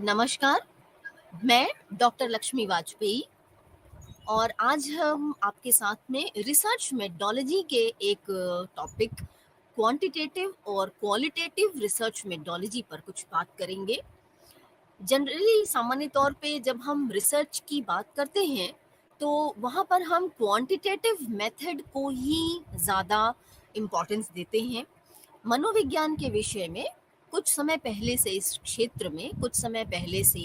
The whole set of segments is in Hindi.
नमस्कार, मैं डॉक्टर लक्ष्मी वाजपेयी और आज हम आपके साथ में रिसर्च मेथोडोलॉजी के एक टॉपिक क्वांटिटेटिव और क्वालिटेटिव रिसर्च मेथोडोलॉजी पर कुछ बात करेंगे। जनरली सामान्य तौर पे जब हम रिसर्च की बात करते हैं, तो वहाँ पर हम क्वांटिटेटिव मेथड को ही ज़्यादा इम्पोर्टेंस देते हैं। मनोविज्ञान के विषय में कुछ समय पहले से इस क्षेत्र में कुछ समय पहले से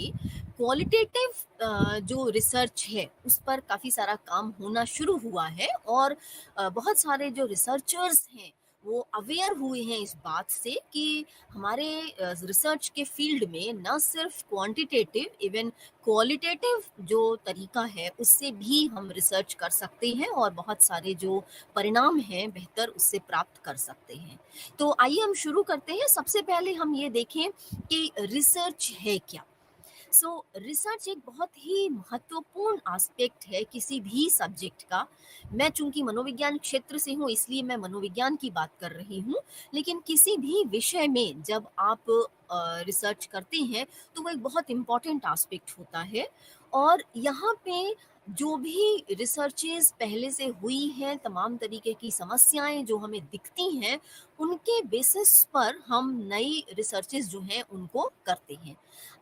क्वालिटेटिव जो रिसर्च है उस पर काफ़ी सारा काम होना शुरू हुआ है और बहुत सारे जो रिसर्चर्स हैं वो अवेयर हुए हैं इस बात से कि हमारे रिसर्च के फील्ड में न सिर्फ क्वांटिटेटिव इवन क्वालिटेटिव जो तरीका है उससे भी हम रिसर्च कर सकते हैं और बहुत सारे जो परिणाम हैं बेहतर उससे प्राप्त कर सकते हैं। तो आइए हम शुरू करते हैं। सबसे पहले हम ये देखें कि रिसर्च है क्या। रिसर्च एक बहुत ही महत्वपूर्ण एस्पेक्ट है किसी भी सब्जेक्ट का। मैं चूंकि मनोविज्ञान क्षेत्र से हूँ इसलिए मैं मनोविज्ञान की बात कर रही हूँ, लेकिन किसी भी विषय में जब आप रिसर्च करते हैं तो वो एक बहुत इम्पॉर्टेंट एस्पेक्ट होता है। और यहाँ पे जो भी रिसर्चेस पहले से हुई हैं, तमाम तरीके की समस्याएं जो हमें दिखती हैं, उनके बेसिस पर हम नई रिसर्चेस जो हैं उनको करते हैं।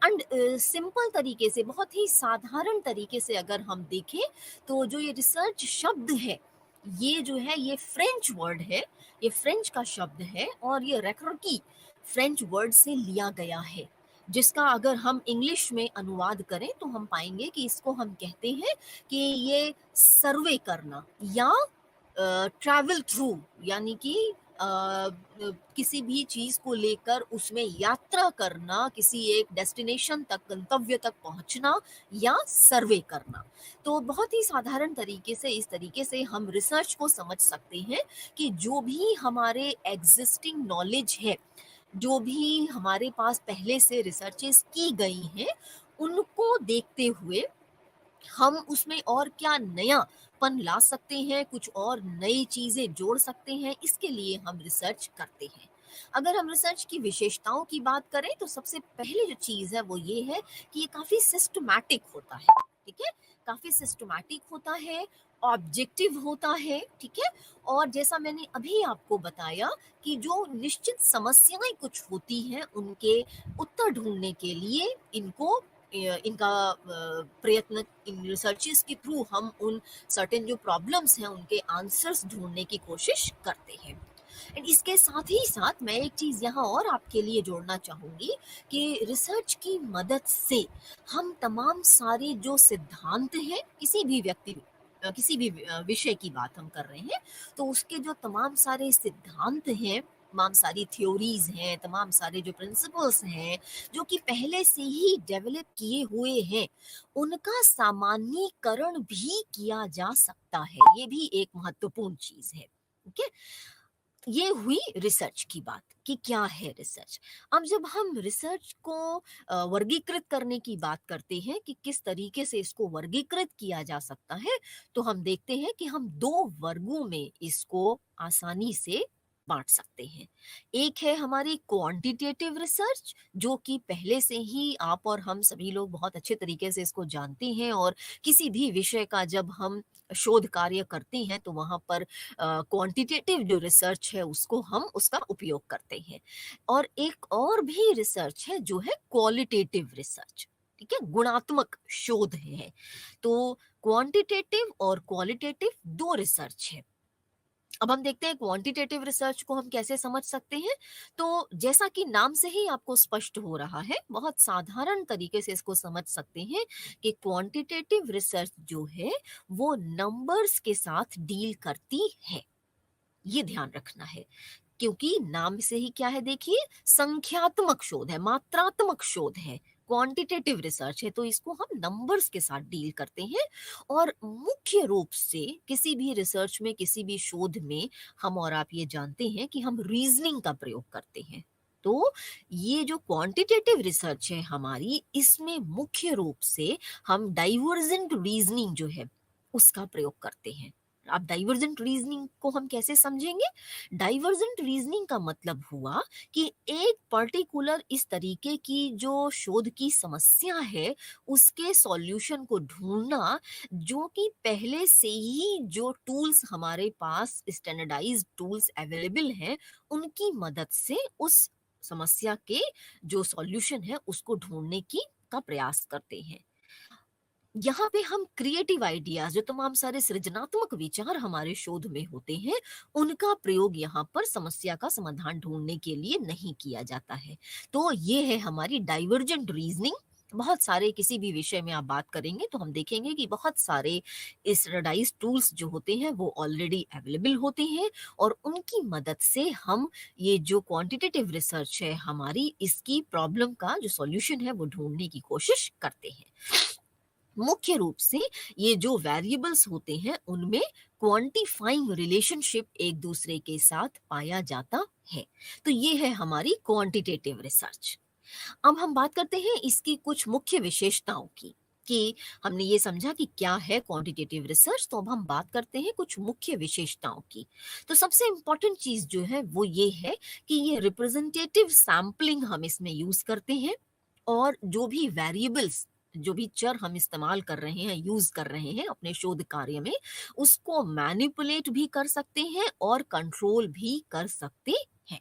एंड सिंपल तरीके से, बहुत ही साधारण तरीके से अगर हम देखें तो जो ये रिसर्च शब्द है, ये जो है ये फ्रेंच वर्ड है, ये फ्रेंच का शब्द है और ये रेक्रोकी फ्रेंच वर्ड से लिया गया है, जिसका अगर हम इंग्लिश में अनुवाद करें तो हम पाएंगे कि इसको हम कहते हैं कि ये सर्वे करना या ट्रैवल थ्रू, यानी कि किसी भी चीज को लेकर उसमें यात्रा करना, किसी एक डेस्टिनेशन तक, गंतव्य तक पहुंचना या सर्वे करना। तो बहुत ही साधारण तरीके से, इस तरीके से हम रिसर्च को समझ सकते हैं कि जो भी हमारे एग्जिस्टिंग नॉलेज है, जो भी हमारे पास पहले से रिसर्चेस की गई हैं, उनको देखते हुए हम उसमें और क्या नयापन ला सकते हैं, कुछ और नई चीजें जोड़ सकते हैं, इसके लिए हम रिसर्च करते हैं। अगर हम रिसर्च की विशेषताओं की बात करें तो सबसे पहले जो चीज है वो ये है कि ये काफी सिस्टमैटिक होता है। ठीक है, काफी सिस्टमैटिक होता है, ऑब्जेक्टिव होता है। ठीक है, और जैसा मैंने अभी आपको बताया कि जो निश्चित समस्याएं कुछ होती हैं उनके उत्तर ढूंढने के लिए इनका प्रयत्न, इन रिसर्चेस के थ्रू हम उन सर्टेन जो प्रॉब्लम्स हैं उनके आंसर्स ढूंढने की कोशिश करते हैं। एंड इसके साथ ही साथ मैं एक चीज यहाँ और आपके लिए जोड़ना चाहूंगी कि रिसर्च की मदद से हम तमाम सारे जो सिद्धांत हैं, किसी भी विषय की बात हम कर रहे हैं, तो उसके जो तमाम सारे सिद्धांत हैं, तमाम सारी थ्योरीज हैं, तमाम सारे जो प्रिंसिपल्स हैं जो कि पहले से ही डेवलप किए हुए हैं, उनका सामान्यीकरण भी किया जा सकता है। ये भी एक महत्वपूर्ण चीज है। ओके, ये हुई रिसर्च की बात कि क्या है रिसर्च। अब जब हम रिसर्च को वर्गीकृत करने की बात करते हैं कि किस तरीके से इसको वर्गीकृत किया जा सकता है, तो हम देखते हैं कि हम दो वर्गों में इसको आसानी से बांट सकते हैं। एक है हमारी क्वांटिटेटिव रिसर्च, जो कि पहले से ही आप और हम सभी लोग बहुत अच्छे तरीके से इसको जानते हैं, और किसी भी विषय का जब हम शोध कार्य करते हैं तो वहां पर क्वांटिटेटिव जो रिसर्च है उसको हम उसका उपयोग करते हैं। और एक और भी रिसर्च है जो है क्वालिटेटिव रिसर्च। ठीक है, गुणात्मक शोध है। तो क्वांटिटेटिव और क्वालिटेटिव दो रिसर्च है। अब हम देखते हैं क्वांटिटेटिव रिसर्च को हम कैसे समझ सकते हैं। तो जैसा कि नाम से ही आपको स्पष्ट हो रहा है, बहुत साधारण तरीके से इसको समझ सकते हैं कि क्वांटिटेटिव रिसर्च जो है वो नंबर्स के साथ डील करती है। ये ध्यान रखना है, क्योंकि नाम से ही क्या है, देखिए, संख्यात्मक शोध है, मात्रात्मक शोध है, क्वांटिटेटिव रिसर्च है, तो इसको हम नंबर्स के साथ डील करते हैं। और मुख्य रूप से किसी भी रिसर्च में, किसी भी शोध में हम और आप ये जानते हैं कि हम रीजनिंग का प्रयोग करते हैं। तो ये जो क्वांटिटेटिव रिसर्च है हमारी, इसमें मुख्य रूप से हम डाइवर्जेंट रीजनिंग जो है उसका प्रयोग करते हैं। अब डाइवर्जेंट रीजनिंग को हम कैसे समझेंगे? डाइवर्जेंट रीजनिंग का मतलब हुआ कि एक पर्टिकुलर इस तरीके की जो शोध की समस्या है, उसके सॉल्यूशन को ढूंढना, जो कि पहले से ही जो टूल्स हमारे पास स्टैंडर्डाइज्ड टूल्स अवेलेबल हैं, उनकी मदद से उस समस्या के जो सॉल्यूशन है उसको ढूंढने की का प्रयास करते हैं। यहाँ पे हम क्रिएटिव आइडियाज, जो तमाम सारे सृजनात्मक विचार हमारे शोध में होते हैं, उनका प्रयोग यहाँ पर समस्या का समाधान ढूंढने के लिए नहीं किया जाता है। तो ये है हमारी डाइवर्जेंट रीजनिंग। बहुत सारे किसी भी विषय में आप बात करेंगे तो हम देखेंगे कि बहुत सारे स्टैंडर्डाइज्ड टूल्स जो होते हैं वो ऑलरेडी अवेलेबल होते हैं, और उनकी मदद से हम ये जो क्वांटिटेटिव रिसर्च है हमारी, इसकी प्रॉब्लम का जो सॉल्यूशन है वो ढूंढने की कोशिश करते हैं। मुख्य रूप से ये जो वेरिएबल्स होते हैं उनमें क्वांटिफाइंग रिलेशनशिप एक दूसरे के साथ पाया जाता है। तो ये है हमारी क्वांटिटेटिव रिसर्च। अब हम बात करते हैं इसकी कुछ मुख्य विशेषताओं की, कि हमने ये समझा कि क्या है क्वांटिटेटिव रिसर्च, तो अब हम बात करते हैं कुछ मुख्य विशेषताओं की। तो सबसे इंपॉर्टेंट चीज जो है वो ये है कि ये रिप्रेजेंटेटिव सैम्पलिंग हम इसमें यूज करते हैं, और जो भी वेरिएबल्स, जो भी चर हम इस्तेमाल कर रहे हैं, यूज कर रहे हैं अपने शोध कार्य में, उसको मैनिपुलेट भी कर सकते हैं और कंट्रोल भी कर सकते हैं।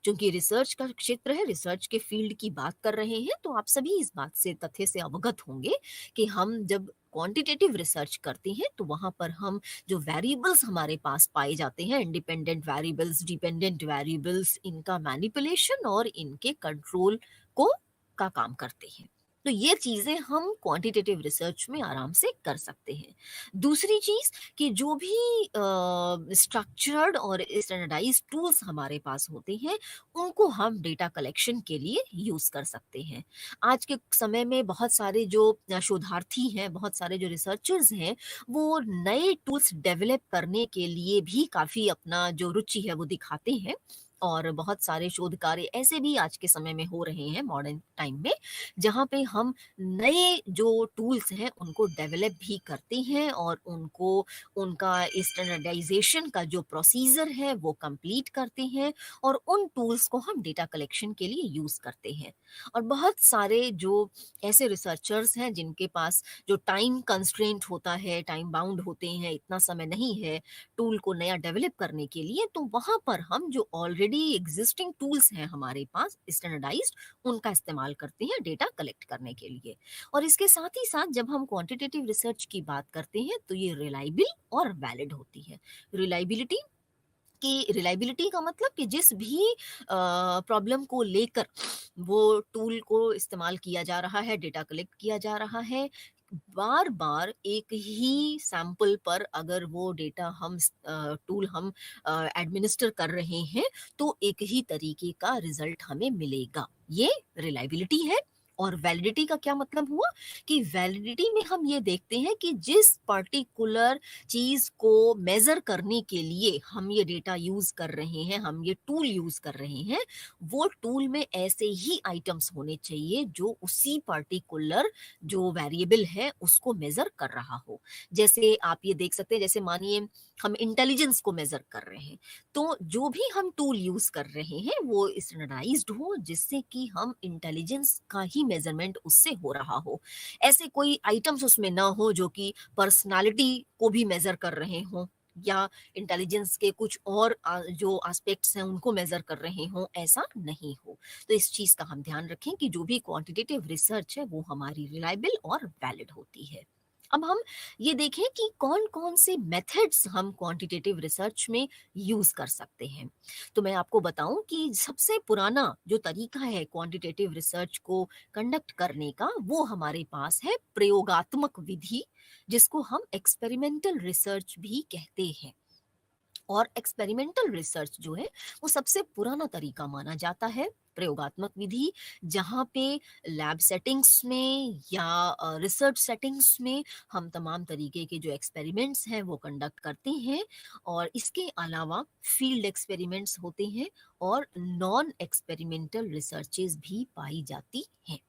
चूंकि रिसर्च का क्षेत्र है, रिसर्च के फील्ड की बात कर रहे हैं, तो आप सभी इस बात से, तथ्य से अवगत होंगे कि हम जब क्वांटिटेटिव रिसर्च करते हैं तो वहां पर हम जो वेरिएबल्स हमारे पास पाए जाते हैं, इंडिपेंडेंट वेरिएबल्स, डिपेंडेंट वेरिएबल्स, इनका मैनिपुलेशन और इनके कंट्रोल को का काम करते हैं। तो ये चीजें हम क्वांटिटेटिव रिसर्च में आराम से कर सकते हैं। दूसरी चीज, कि जो भी स्ट्रक्चर्ड और स्टैंडर्डाइज्ड टूल्स हमारे पास होते हैं, उनको हम डेटा कलेक्शन के लिए यूज कर सकते हैं। आज के समय में बहुत सारे जो शोधार्थी हैं, बहुत सारे जो रिसर्चर्स हैं, वो नए टूल्स डेवलप करने के लिए भी काफी अपना जो रुचि है वो दिखाते हैं, और बहुत सारे शोध कार्य ऐसे भी आज के समय में हो रहे हैं मॉडर्न टाइम में, जहाँ पे हम नए जो टूल्स हैं उनको डेवलप भी करते हैं, और उनको, उनका स्टैंडर्डाइजेशन का जो प्रोसीजर है वो कंप्लीट करते हैं, और उन टूल्स को हम डेटा कलेक्शन के लिए यूज करते हैं। और बहुत सारे जो ऐसे रिसर्चर्स हैं जिनके पास जो टाइम कंस्ट्रेंट होता है, टाइम बाउंड होते हैं, इतना समय नहीं है टूल को नया डेवलप करने के लिए, तो वहां पर हम जो ऑलरेडी एग्जिस्टिंग टूल्स हैं हमारे पास स्टैंडर्डाइज्ड, उनका इस्तेमाल करते हैं डेटा कलेक्ट करने के लिए। और इसके साथ ही साथ जब हम क्वांटिटेटिव रिसर्च की बात करते हैं तो ये रिलायबल और वैलिड होती है। रिलायबिलिटी, कि रिलायबिलिटी का मतलब कि जिस भी प्रॉब्लम को लेकर वो टूल को इस्तेमाल किया जा रहा है, डेटा कलेक्ट किया जा रहा है, बार बार एक ही सैंपल पर अगर वो डेटा हम टूल हम एडमिनिस्टर कर रहे हैं, तो एक ही तरीके का रिजल्ट हमें मिलेगा, ये रिलायबिलिटी है। और वैलिडिटी का क्या मतलब हुआ, कि वैलिडिटी में हम ये देखते हैं कि जिस पर्टिकुलर चीज को मेजर करने के लिए हम ये डेटा यूज कर रहे हैं, हम ये टूल यूज कर रहे हैं, वो टूल में ऐसे ही आइटम्स होने चाहिए जो उसी पर्टिकुलर जो वेरिएबल है उसको मेजर कर रहा हो। जैसे आप ये देख सकते हैं, जैसे मानिए हम इंटेलिजेंस को मेजर कर रहे हैं, तो जो भी हम टूल यूज कर रहे हैं वो स्टैंडर्डाइज्ड हो, जिससे कि हम इंटेलिजेंस का ही मेजरमेंट उससे हो रहा हो। ऐसे कोई आइटम्स उसमें ना हो जो कि पर्सनालिटी को भी मेजर कर रहे हों, या इंटेलिजेंस के कुछ और जो एस्पेक्ट्स हैं उनको मेजर कर रहे हों, ऐसा नहीं हो। तो इस चीज का हम ध्यान रखें कि जो भी क्वांटिटेटिव रिसर्च है वो हमारी रिलायबल और वैलिड होती है। अब हम ये देखें कि कौन कौन से मेथड्स हम क्वांटिटेटिव रिसर्च में यूज कर सकते हैं। तो मैं आपको बताऊं कि सबसे पुराना जो तरीका है क्वांटिटेटिव रिसर्च को कंडक्ट करने का, वो हमारे पास है प्रयोगात्मक विधि, जिसको हम एक्सपेरिमेंटल रिसर्च भी कहते हैं। और एक्सपेरिमेंटल रिसर्च जो है वो सबसे पुराना तरीका माना जाता है, प्रयोगात्मक विधि, जहाँ पे लैब सेटिंग्स में या रिसर्च सेटिंग्स में हम तमाम तरीके के जो एक्सपेरिमेंट्स हैं वो कंडक्ट करते हैं। और इसके अलावा फील्ड एक्सपेरिमेंट्स होते हैं, और नॉन एक्सपेरिमेंटल रिसर्चेज भी पाई जाती हैं।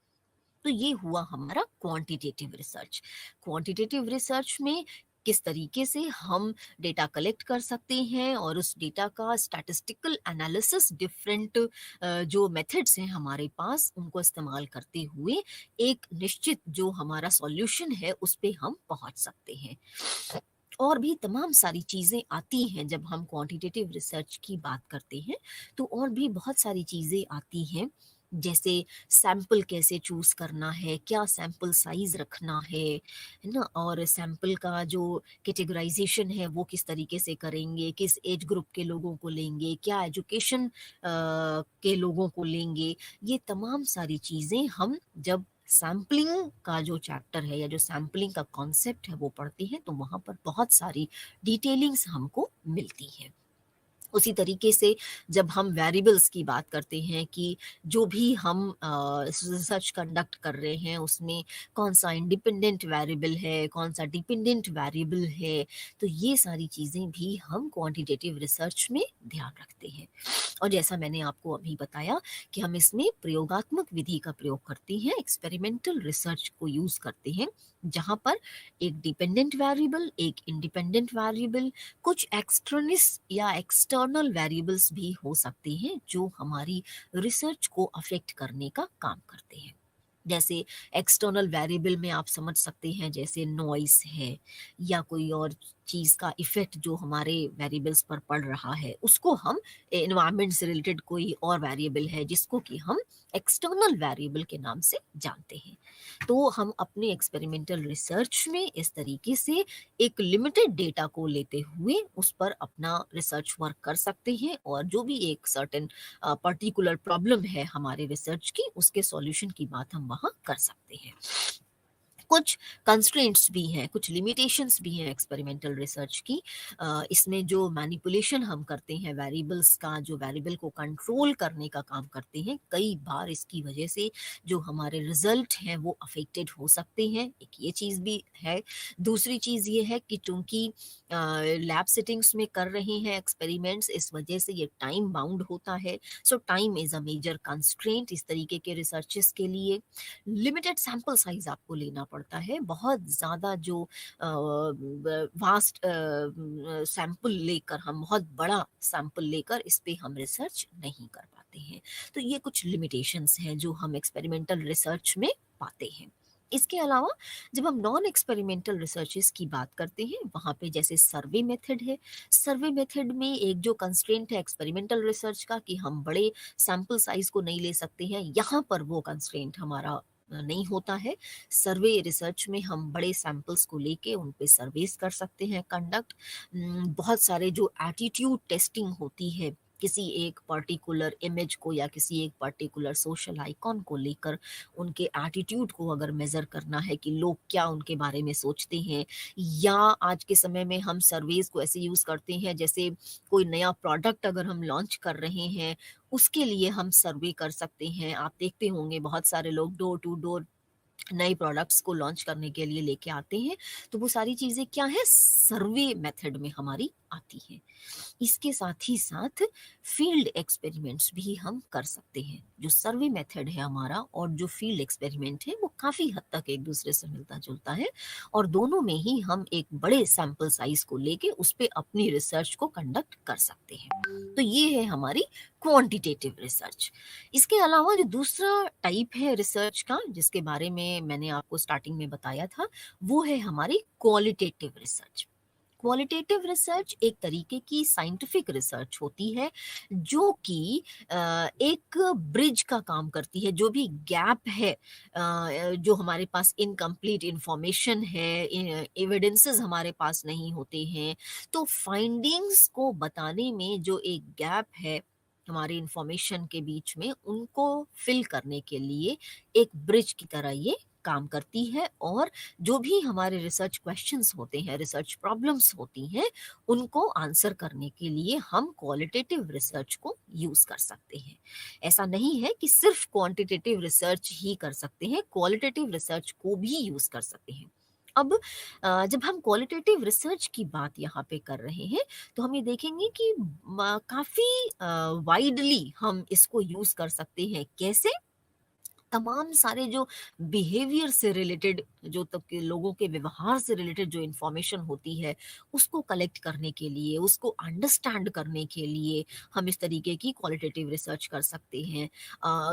तो ये हुआ हमारा क्वांटिटेटिव रिसर्च। क्वांटिटेटिव रिसर्च में किस तरीके से हम डेटा कलेक्ट कर सकते हैं और उस डेटा का स्टैटिस्टिकल एनालिसिस डिफरेंट जो मेथड्स हैं हमारे पास उनको इस्तेमाल करते हुए एक निश्चित जो हमारा सॉल्यूशन है उस पे हम पहुंच सकते हैं। और भी तमाम सारी चीज़ें आती हैं जब हम क्वांटिटेटिव रिसर्च की बात करते हैं, तो और भी बहुत सारी चीज़ें आती हैं, जैसे सैंपल कैसे चूज़ करना है, क्या सैंपल साइज़ रखना है ना? और सैंपल का जो कैटेगराइज़ेशन है वो किस तरीके से करेंगे, किस एज ग्रुप के लोगों को लेंगे, क्या एजुकेशन के लोगों को लेंगे, ये तमाम सारी चीज़ें हम जब सैम्पलिंग का जो चैप्टर है या जो सैम्पलिंग का कॉन्सेप्ट है वो पढ़ते हैं तो वहाँ पर बहुत सारी डिटेलिंग्स हमको मिलती हैं। उसी तरीके से जब हम वेरिएबल्स की बात करते हैं कि जो भी हम रिसर्च कंडक्ट कर रहे हैं उसमें कौन सा इंडिपेंडेंट वेरिएबल है, कौन सा डिपेंडेंट वेरिएबल है, तो ये सारी चीज़ें भी हम क्वांटिटेटिव रिसर्च में ध्यान रखते हैं। और जैसा मैंने आपको अभी बताया कि हम इसमें प्रयोगात्मक विधि का प्रयोग करते हैं, एक्सपेरिमेंटल रिसर्च को यूज़ करते हैं, जहाँ पर एक डिपेंडेंट वेरिएबल, एक इंडिपेंडेंट वेरिएबल, कुछ एक्सट्रनिस या एक्सटर्नल वेरिएबल्स भी हो सकते हैं जो हमारी रिसर्च को अफेक्ट करने का काम करते हैं। जैसे एक्सटर्नल वेरिएबल में आप समझ सकते हैं जैसे नॉइस है या कोई और चीज़ का इफ़ेक्ट जो हमारे वेरिएबल्स पर पड़ रहा है, उसको हम एनवायरनमेंट से रिलेटेड कोई और वेरिएबल है जिसको कि हम एक्सटर्नल वेरिएबल के नाम से जानते हैं। तो हम अपने एक्सपेरिमेंटल रिसर्च में इस तरीके से एक लिमिटेड डेटा को लेते हुए उस पर अपना रिसर्च वर्क कर सकते हैं और जो भी एक सर्टेन पर्टिकुलर प्रॉब्लम है हमारे रिसर्च की उसके सॉल्यूशन की बात हम वहाँ कर सकते हैं। कुछ कंस्ट्रेंट्स भी हैं, कुछ लिमिटेशंस भी हैं एक्सपेरिमेंटल रिसर्च की। इसमें जो मैनिपुलेशन हम करते हैं वेरिएबल्स का, जो वेरिएबल को कंट्रोल करने का काम करते हैं, कई बार इसकी वजह से जो हमारे रिजल्ट हैं वो अफेक्टेड हो सकते हैं, एक ये चीज़ भी है। दूसरी चीज़ ये है कि चूँकि लैब सेटिंग्स में कर रहे हैं एक्सपेरिमेंट्स, इस वजह से ये टाइम बाउंड होता है। So time is a major constraint इस तरीके के रिसर्चेस के लिए। लिमिटेड सैंपल साइज आपको लेना पड़ता है, बहुत ज़्यादा जो वास्ट सैंपल लेकर, हम बहुत बड़ा सैंपल लेकर इस पे हम रिसर्च नहीं कर पाते हैं। तो ये कुछ लिमिटेशंस हैं जो हम एक्सपेरिमेंटल रिसर्च में पाते हैं। इसके अलावा जब हम नॉन एक्सपेरिमेंटल रिसर्चेस की बात करते हैं वहाँ पे जैसे सर्वे मेथड है। सर्वे मेथड में एक जो कंस्ट्रेंट है एक्सपेरिमेंटल रिसर्च का कि हम बड़े सैंपल साइज को नहीं ले सकते हैं, यहाँ पर वो कंस्ट्रेंट हमारा नहीं होता है। सर्वे रिसर्च में हम बड़े सैंपल्स को लेके उन पे सर्वेस कर सकते हैं कंडक्ट। बहुत सारे जो एटीट्यूड टेस्टिंग होती है किसी एक पर्टिकुलर इमेज को या किसी एक पर्टिकुलर सोशल आइकॉन को लेकर उनके एटीट्यूड को अगर मेज़र करना है कि लोग क्या उनके बारे में सोचते हैं, या आज के समय में हम सर्वेस को ऐसे यूज़ करते हैं जैसे कोई नया प्रोडक्ट अगर हम लॉन्च कर रहे हैं उसके लिए हम सर्वे कर सकते हैं। आप देखते होंगे बहुत सारे लोग डोर टू डोर नए प्रोडक्ट्स को लॉन्च करने के लिए लेके आते हैं, तो वो सारी चीज़ें क्या है सर्वे मेथड में हमारी आती हैं। इसके साथ ही साथ फील्ड एक्सपेरिमेंट्स भी हम कर सकते हैं। जो सर्वे मेथड है हमारा और जो फील्ड एक्सपेरिमेंट है वो काफ़ी हद तक एक दूसरे से मिलता-जुलता है और दोनों में ही हम एक बड़े सैंपल साइज़ को लेके उस पे अपनी रिसर्च को कंडक्ट कर सकते हैं। तो ये है हमारी क्वांटिटेटिव रिसर्च। इसके अलावा जो दूसरा टाइप है रिसर्च का जिसके बारे में मैंने आपको स्टार्टिंग में बताया था, वो है हमारी क्वालिटेटिव रिसर्च। क्वालिटेटिव रिसर्च एक तरीके की साइंटिफिक रिसर्च होती है जो कि एक ब्रिज का काम करती है। जो भी गैप है जो हमारे पास इनकम्प्लीट इंफॉर्मेशन है, एविडेंसेस हमारे पास नहीं होते हैं, तो फाइंडिंग्स को बताने में जो एक गैप है हमारी इंफॉर्मेशन के बीच में उनको फिल करने के लिए एक ब्रिज की तरह ये काम करती है। और जो भी हमारे रिसर्च क्वेश्चंस होते हैं, रिसर्च प्रॉब्लम्स होती हैं, उनको आंसर करने के लिए हम क्वालिटेटिव रिसर्च को यूज़ कर सकते हैं। ऐसा नहीं है कि सिर्फ क्वांटिटेटिव रिसर्च ही कर सकते हैं, क्वालिटेटिव रिसर्च को भी यूज़ कर सकते हैं। अब जब हम क्वालिटेटिव रिसर्च की बात यहाँ पे कर रहे हैं, तो हम ये देखेंगे कि काफ़ी वाइडली हम इसको यूज़ कर सकते हैं। कैसे? तमाम सारे जो बिहेवियर से रिलेटेड, जो तब के लोगों के व्यवहार से रिलेटेड जो इन्फॉर्मेशन होती है, उसको कलेक्ट करने के लिए, उसको अंडरस्टैंड करने के लिए हम इस तरीके की क्वालिटेटिव रिसर्च कर सकते हैं।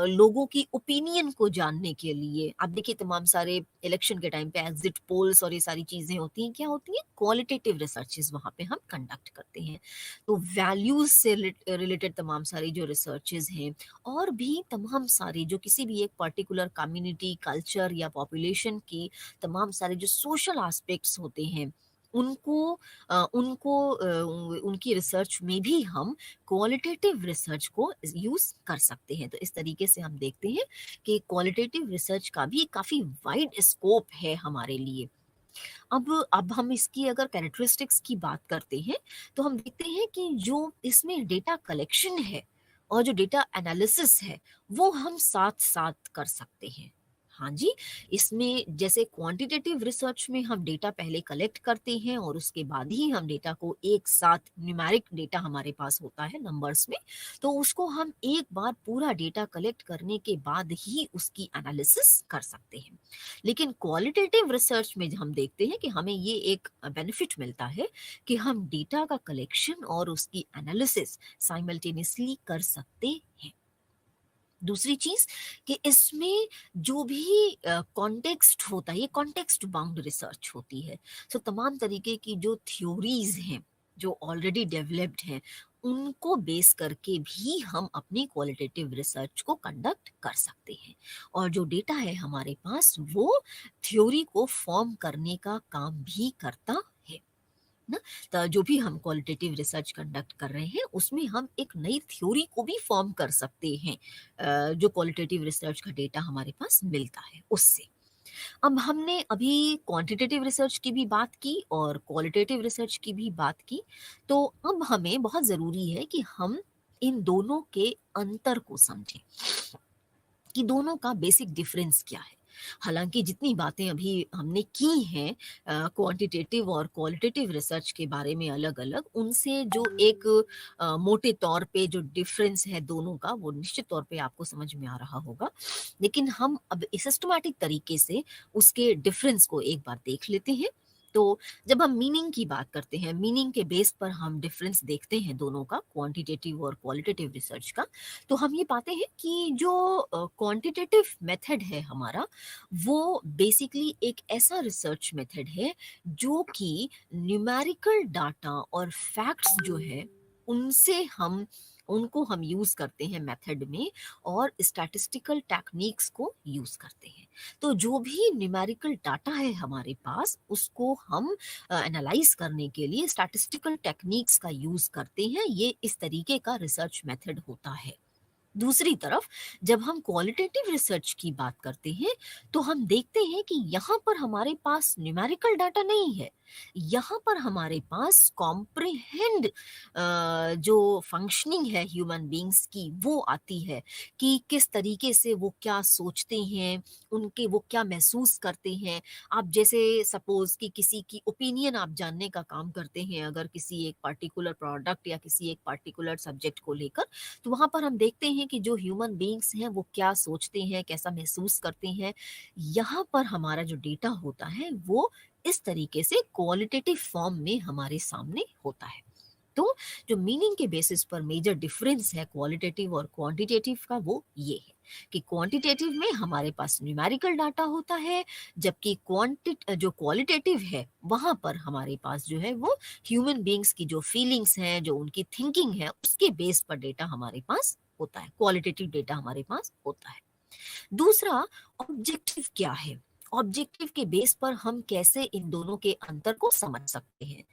लोगों की ओपिनियन को जानने के लिए आप देखिए तमाम सारे इलेक्शन के टाइम पे एग्जिट पोल्स और ये सारी चीज़ें होती हैं, क्या होती हैं? क्वालिटेटिव रिसर्चेज़ वहाँ पे हम कंडक्ट करते हैं। तो वैल्यूज़ से रिलेटेड तमाम सारी जो रिसर्चेज़ हैं और भी तमाम सारी जो किसी भी एक पर्टिकुलर कम्युनिटी, कल्चर या पॉपुलेशन की तमाम सारे जो सोशल एस्पेक्ट्स होते हैं, उनको उनकी रिसर्च में भी हम क्वालिटेटिव रिसर्च को यूज़ कर सकते हैं। तो इस तरीके से हम देखते हैं कि क्वालिटेटिव रिसर्च का भी काफ़ी वाइड स्कोप है हमारे लिए। अब हम इसकी अगर कैरेक्टरिस्टिक्स की बात करते हैं, तो हम देखते हैं कि जो इसमें डेटा कलेक्शन है और जो डेटा एनालिसिस है, वो हम साथ-साथ कर सकते हैं। हाँ जी, इसमें जैसे क्वांटिटेटिव रिसर्च में हम डेटा पहले कलेक्ट करते हैं और उसके बाद ही हम डेटा को एक साथ न्यूमेरिक डेटा हमारे पास होता है नंबर्स में, तो उसको हम एक बार पूरा डेटा कलेक्ट करने के बाद ही उसकी एनालिसिस कर सकते हैं। लेकिन क्वालिटेटिव रिसर्च में हम देखते हैं कि हमें ये एक बेनिफिट मिलता है कि हम डेटा का कलेक्शन और उसकी एनालिसिस साइमल्टेनियसली कर सकते हैं। दूसरी चीज कि इसमें जो भी कॉन्टेक्स्ट होता है, ये कॉन्टेक्स्ट बाउंड रिसर्च होती है। सो तमाम तरीके की जो थ्योरीज हैं जो ऑलरेडी डेवलप्ड हैं, उनको बेस करके भी हम अपनी क्वालिटेटिव रिसर्च को कंडक्ट कर सकते हैं। और जो डेटा है हमारे पास वो थ्योरी को फॉर्म करने का काम भी करता है ना। तो जो भी हम क्वालिटेटिव रिसर्च कंडक्ट कर रहे हैं उसमें हम एक नई थ्योरी को भी फॉर्म कर सकते हैं, जो क्वालिटेटिव रिसर्च का डेटा हमारे पास मिलता है उससे। अब हमने अभी क्वांटिटेटिव रिसर्च की भी बात की और क्वालिटेटिव रिसर्च की भी बात की, तो अब हमें बहुत ज़रूरी है कि हम इन दोनों के अंतर को समझें कि दोनों का बेसिक डिफरेंस क्या है। हालाँकि जितनी बातें अभी हमने की हैं क्वांटिटेटिव और क्वालिटेटिव रिसर्च के बारे में अलग-अलग, उनसे जो एक मोटे तौर पे जो डिफरेंस है दोनों का, वो निश्चित तौर पे आपको समझ में आ रहा होगा। लेकिन हम अब सिस्टमैटिक तरीके से उसके डिफरेंस को एक बार देख लेते हैं। तो जब हम मीनिंग की बात करते हैं, मीनिंग के बेस पर हम डिफरेंस देखते हैं दोनों का, क्वांटिटेटिव और क्वालिटेटिव रिसर्च का, तो हम ये पाते हैं कि जो क्वांटिटेटिव मेथड है हमारा, वो बेसिकली एक ऐसा रिसर्च मेथड है जो कि न्यूमेरिकल डाटा और फैक्ट्स जो है उनसे हम उनको हम यूज करते हैं मेथड में और स्टैटिस्टिकल टेक्निक्स को यूज करते हैं। तो जो भी न्यूमेरिकल डाटा है हमारे पास उसको हम एनालाइज करने के लिए स्टैटिस्टिकल टेक्निक्स का यूज करते हैं। ये इस तरीके का रिसर्च मेथड होता है। दूसरी तरफ जब हम क्वालिटेटिव रिसर्च की बात करते हैं तो हम देखते हैं कि यहाँ पर हमारे पास न्यूमेरिकल डाटा नहीं है। यहाँ पर हमारे पास कॉम्प्रिहेंड जो फंक्शनिंग है ह्यूमन बींग्स की वो आती है कि किस तरीके से वो क्या सोचते हैं, उनके वो क्या महसूस करते हैं। आप जैसे सपोज कि किसी की ओपिनियन आप जानने का काम करते हैं अगर किसी एक पर्टिकुलर प्रोडक्ट या किसी एक पर्टिकुलर सब्जेक्ट को लेकर, तो वहाँ पर हम देखते हैं कि जो ह्यूमन बीइंग्स हैं वो क्या सोचते हैं, कैसा महसूस करते हैं। यहाँ पर हमारा जो डेटा होता है वो इस तरीके से क्वालिटेटिव फॉर्म में हमारे सामने होता है। तो जो मीनिंग के बेसिस पर मेजर डिफरेंस है क्वालिटेटिव और क्वांटिटेटिव का वो ये है कि क्वांटिटेटिव में हमारे पास न्यूमेरिकल डाटा होता है, जबकि क्वांटिट जो क्वालिटेटिव है वहां पर हमारे पास जो है वो ह्यूमन बीइंग्स की जो फीलिंग्स हैं, जो उनकी थिंकिंग है, उसके बेस पर डेटा हमारे पास होता है, क्वालिटेटिव डेटा हमारे पास होता है। दूसरा, ऑब्जेक्टिव क्या है? ऑब्जेक्टिव के बेस पर हम कैसे इन दोनों के अंतर को समझ सकते हैं।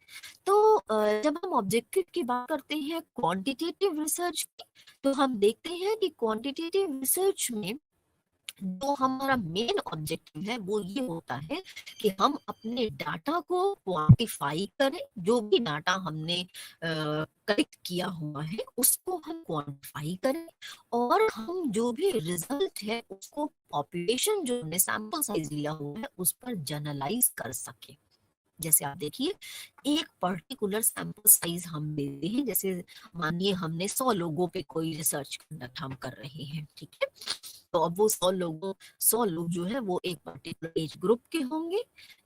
तो जब हम ऑब्जेक्टिव की बात करते हैं क्वांटिटेटिव रिसर्च की, तो हम देखते हैं कि क्वांटिटेटिव रिसर्च में जो हमारा मेन ऑब्जेक्टिव है वो ये होता है कि हम अपने डाटा को क्वांटिफाई करें। जो भी डाटा हमने कलेक्ट किया हुआ है उसको हम क्वांटिफाई करें और हम जो भी रिजल्ट है उसको पॉपुलेशन जो हमने सैंपल साइज लिया हुआ है उस पर जनरलाइज कर सके। जैसे आप देखिए, एक पर्टिकुलर सैंपल साइज हम देते हैं, जैसे मानिए हमने 100 लोगों पे कोई रिसर्च कंडक्ट हम कर रहे हैं, ठीक है। तो अब वो 100 लोग जो है वो एक पर्टिकुलर एज ग्रुप के होंगे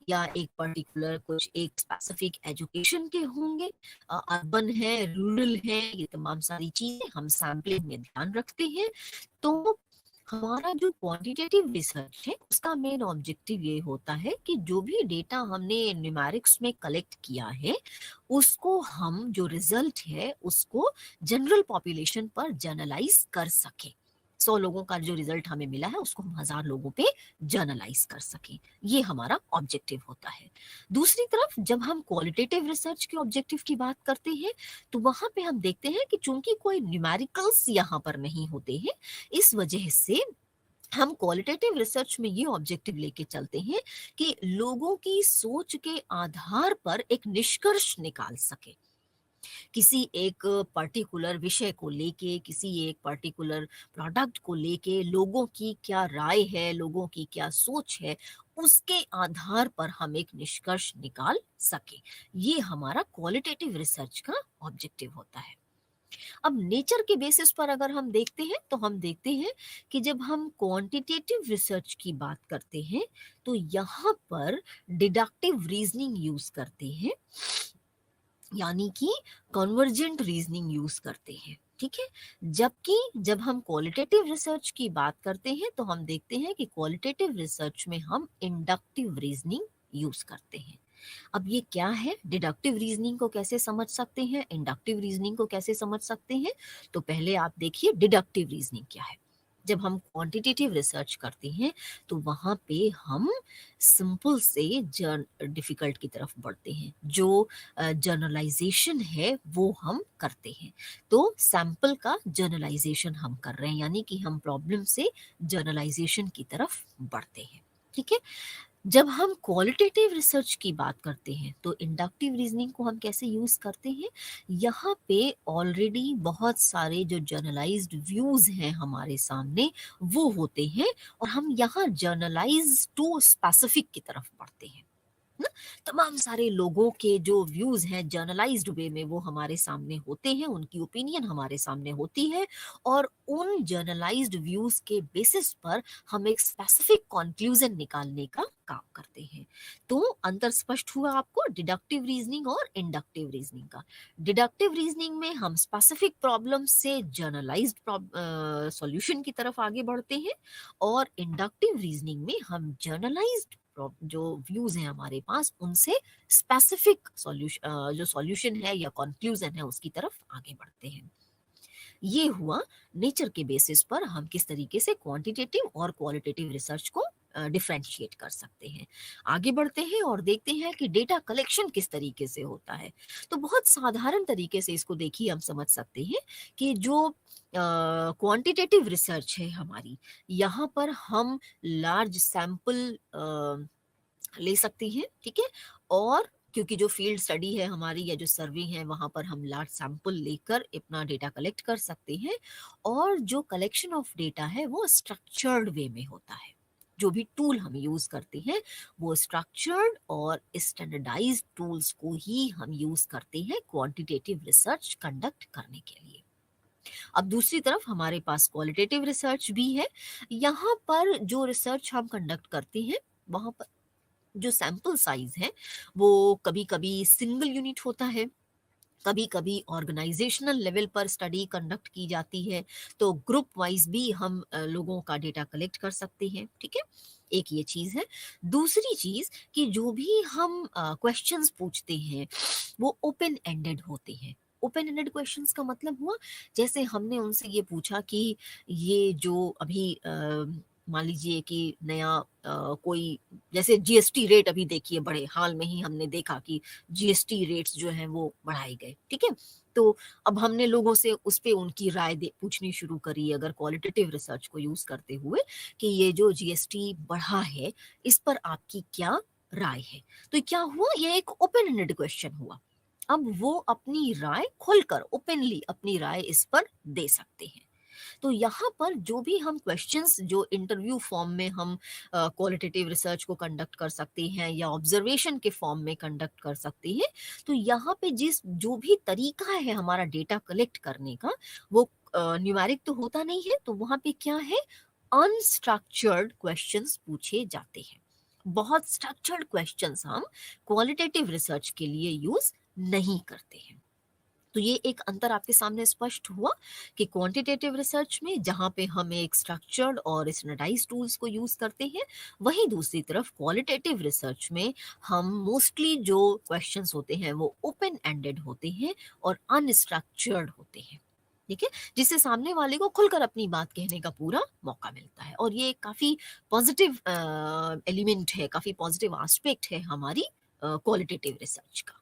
या एक पर्टिकुलर कुछ एक स्पेसिफिक एजुकेशन के होंगे, अर्बन है, रूरल है, ये तमाम सारी चीजें हम सैम्पलिंग में ध्यान रखते हैं। तो हमारा जो क्वांटिटेटिव रिसर्च है उसका मेन ऑब्जेक्टिव ये होता है कि जो भी डेटा हमने न्यूमेरिक्स में कलेक्ट किया है उसको हम जो रिजल्ट है उसको जनरल पॉपुलेशन पर जनरलाइज कर सके। 100 लोगों का जो रिजल्ट हमें मिला है उसको हम 1000 लोगों पे जर्नलाइज कर सकें, ये हमारा ऑब्जेक्टिव होता है। दूसरी तरफ जब हम क्वालिटेटिव रिसर्च के ऑब्जेक्टिव की बात करते हैं तो वहां पे हम देखते हैं कि चूंकि कोई न्यूमेरिकल्स यहाँ पर नहीं होते हैं, इस वजह से हम क्वालिटेटिव रिसर्च में ये ऑब्जेक्टिव लेके चलते हैं कि लोगों की सोच के आधार पर एक निष्कर्ष निकाल सके। किसी एक पर्टिकुलर विषय को लेके, किसी एक पर्टिकुलर प्रोडक्ट को लेके लोगों की क्या राय है, लोगों की क्या सोच है, उसके आधार पर हम एक निष्कर्ष निकाल सके। ये हमारा क्वालिटेटिव रिसर्च का ऑब्जेक्टिव होता है। अब नेचर के बेसिस पर अगर हम देखते हैं तो हम देखते हैं कि जब हम क्वांटिटेटिव रिसर्च की बात करते हैं तो यहाँ पर डिडक्टिव रीजनिंग यूज करते हैं, यानी कि कन्वर्जेंट रीजनिंग यूज करते हैं। ठीक है, जबकि जब हम क्वालिटेटिव रिसर्च की बात करते हैं तो हम देखते हैं कि क्वालिटेटिव रिसर्च में हम इंडक्टिव रीजनिंग यूज करते हैं। अब ये क्या है, डिडक्टिव रीजनिंग को कैसे समझ सकते हैं, इंडक्टिव रीजनिंग को कैसे समझ सकते हैं? तो पहले आप देखिए डिडक्टिव रीजनिंग क्या है। जब हम क्वांटिटेटिव रिसर्च करते हैं तो वहां पे हम सिंपल से डिफिकल्ट की तरफ बढ़ते हैं, जो जर्नलाइजेशन है वो हम करते हैं। तो सैंपल का जर्नलाइजेशन हम कर रहे हैं, यानी कि हम प्रॉब्लम से जर्नलाइजेशन की तरफ बढ़ते हैं। ठीक है, जब हम क्वालिटेटिव रिसर्च की बात करते हैं तो इंडक्टिव रीजनिंग को हम कैसे यूज करते हैं? यहाँ पे ऑलरेडी बहुत सारे जो जर्नलाइज्ड व्यूज हैं हमारे सामने वो होते हैं और हम यहाँ जर्नलाइज टू स्पेसिफिक की तरफ बढ़ते हैं ना। तमाम सारे लोगों के जो व्यूज हैं जर्नलाइज्ड वे में वो हमारे सामने होते हैं, उनकी ओपिनियन हमारे सामने होती है और उन जर्नलाइज्ड व्यूज के बेसिस पर हम एक स्पेसिफिक कंक्लूजन निकालने का काम करते हैं। तो अंतर स्पष्ट हुआ आपको डिडक्टिव रीजनिंग और इंडक्टिव रीजनिंग का। डिडक्टिव रीजनिंग में हम स्पेसिफिक प्रॉब्लम से जर्नलाइज्ड सॉल्यूशन की तरफ आगे बढ़ते हैं और इंडक्टिव रीजनिंग में हम जर्नलाइज्ड जो व्यूज हैं हमारे पास उनसे स्पेसिफिक सॉल्यूशन जो सॉल्यूशन है या कंक्लूजन है उसकी तरफ आगे बढ़ते हैं। ये हुआ नेचर के बेसिस पर हम किस तरीके से क्वांटिटेटिव और क्वालिटेटिव रिसर्च को डिफरेंशिएट कर सकते हैं। आगे बढ़ते हैं और देखते हैं कि डेटा कलेक्शन किस तरीके से होता है। तो बहुत साधारण तरीके से इसको देखिए हम समझ सकते हैं कि जो क्वांटिटेटिव रिसर्च है हमारी, यहाँ पर हम लार्ज सैंपल ले सकते हैं। ठीक है, और क्योंकि जो फील्ड स्टडी है हमारी या जो सर्वे है वहां पर हम लार्ज सैंपल लेकर अपना डेटा कलेक्ट कर सकते हैं और जो कलेक्शन ऑफ डेटा है वो स्ट्रक्चर्ड वे में होता है। जो भी टूल हम यूज करते हैं वो स्ट्रक्चर्ड और स्टैंडर्डाइज्ड टूल्स को ही हम यूज करते हैं क्वांटिटेटिव रिसर्च कंडक्ट करने के लिए। अब दूसरी तरफ हमारे पास क्वालिटेटिव रिसर्च भी है। यहाँ पर जो रिसर्च हम कंडक्ट करते हैं वहां पर जो सैंपल साइज है वो कभी कभी सिंगल यूनिट होता है, कभी कभी ऑर्गेनाइजेशनल लेवल पर स्टडी कंडक्ट की जाती है, तो ग्रुप वाइज भी हम लोगों का डेटा कलेक्ट कर सकते हैं। ठीक है, एक ये चीज है। दूसरी चीज कि जो भी हम क्वेश्चंस पूछते हैं वो ओपन एंडेड होते हैं। ओपन एंडेड क्वेश्चंस का मतलब हुआ जैसे हमने उनसे ये पूछा कि ये जो अभी मान लीजिए कि नया कोई जैसे जीएसटी रेट अभी देखिए बड़े हाल में ही हमने देखा कि जीएसटी रेट्स जो हैं वो बढ़ाए गए। ठीक है, तो अब हमने लोगों से उस पे उनकी राय पूछनी शुरू करी अगर क्वालिटेटिव रिसर्च को यूज करते हुए कि ये जो जीएसटी बढ़ा है इस पर आपकी क्या राय है। तो क्या हुआ, ये एक ओपन एंडेड क्वेश्चन हुआ। अब वो अपनी राय खुलकर ओपनली अपनी राय इस पर दे सकते हैं। तो यहाँ पर जो भी हम क्वेश्चंस जो इंटरव्यू फॉर्म में हम क्वालिटेटिव रिसर्च को कंडक्ट कर सकते हैं या ऑब्जर्वेशन के फॉर्म में कंडक्ट कर सकते हैं, तो यहाँ पे जिस जो भी तरीका है हमारा डेटा कलेक्ट करने का वो न्यूमेरिक तो होता नहीं है, तो वहाँ पे क्या है अनस्ट्रक्चर्ड क्वेश्चंस पूछे जाते हैं। बहुत स्ट्रक्चर्ड क्वेश्चंस हम क्वालिटेटिव रिसर्च के लिए यूज नहीं करते हैं। तो ये एक अंतर आपके सामने स्पष्ट हुआ कि क्वांटिटेटिव रिसर्च में जहाँ पे हम एक स्ट्रक्चर्ड और स्टैंडर्डाइज्ड टूल्स को यूज करते हैं, वहीं दूसरी तरफ क्वालिटेटिव रिसर्च में हम मोस्टली जो क्वेश्चंस होते हैं वो ओपन एंडेड होते हैं और अनस्ट्रक्चर्ड होते हैं। ठीक है, जिससे सामने वाले को खुलकर अपनी बात कहने का पूरा मौका मिलता है, और ये काफी पॉजिटिव एलिमेंट है, काफी पॉजिटिव एस्पेक्ट है हमारी क्वालिटेटिव रिसर्च का।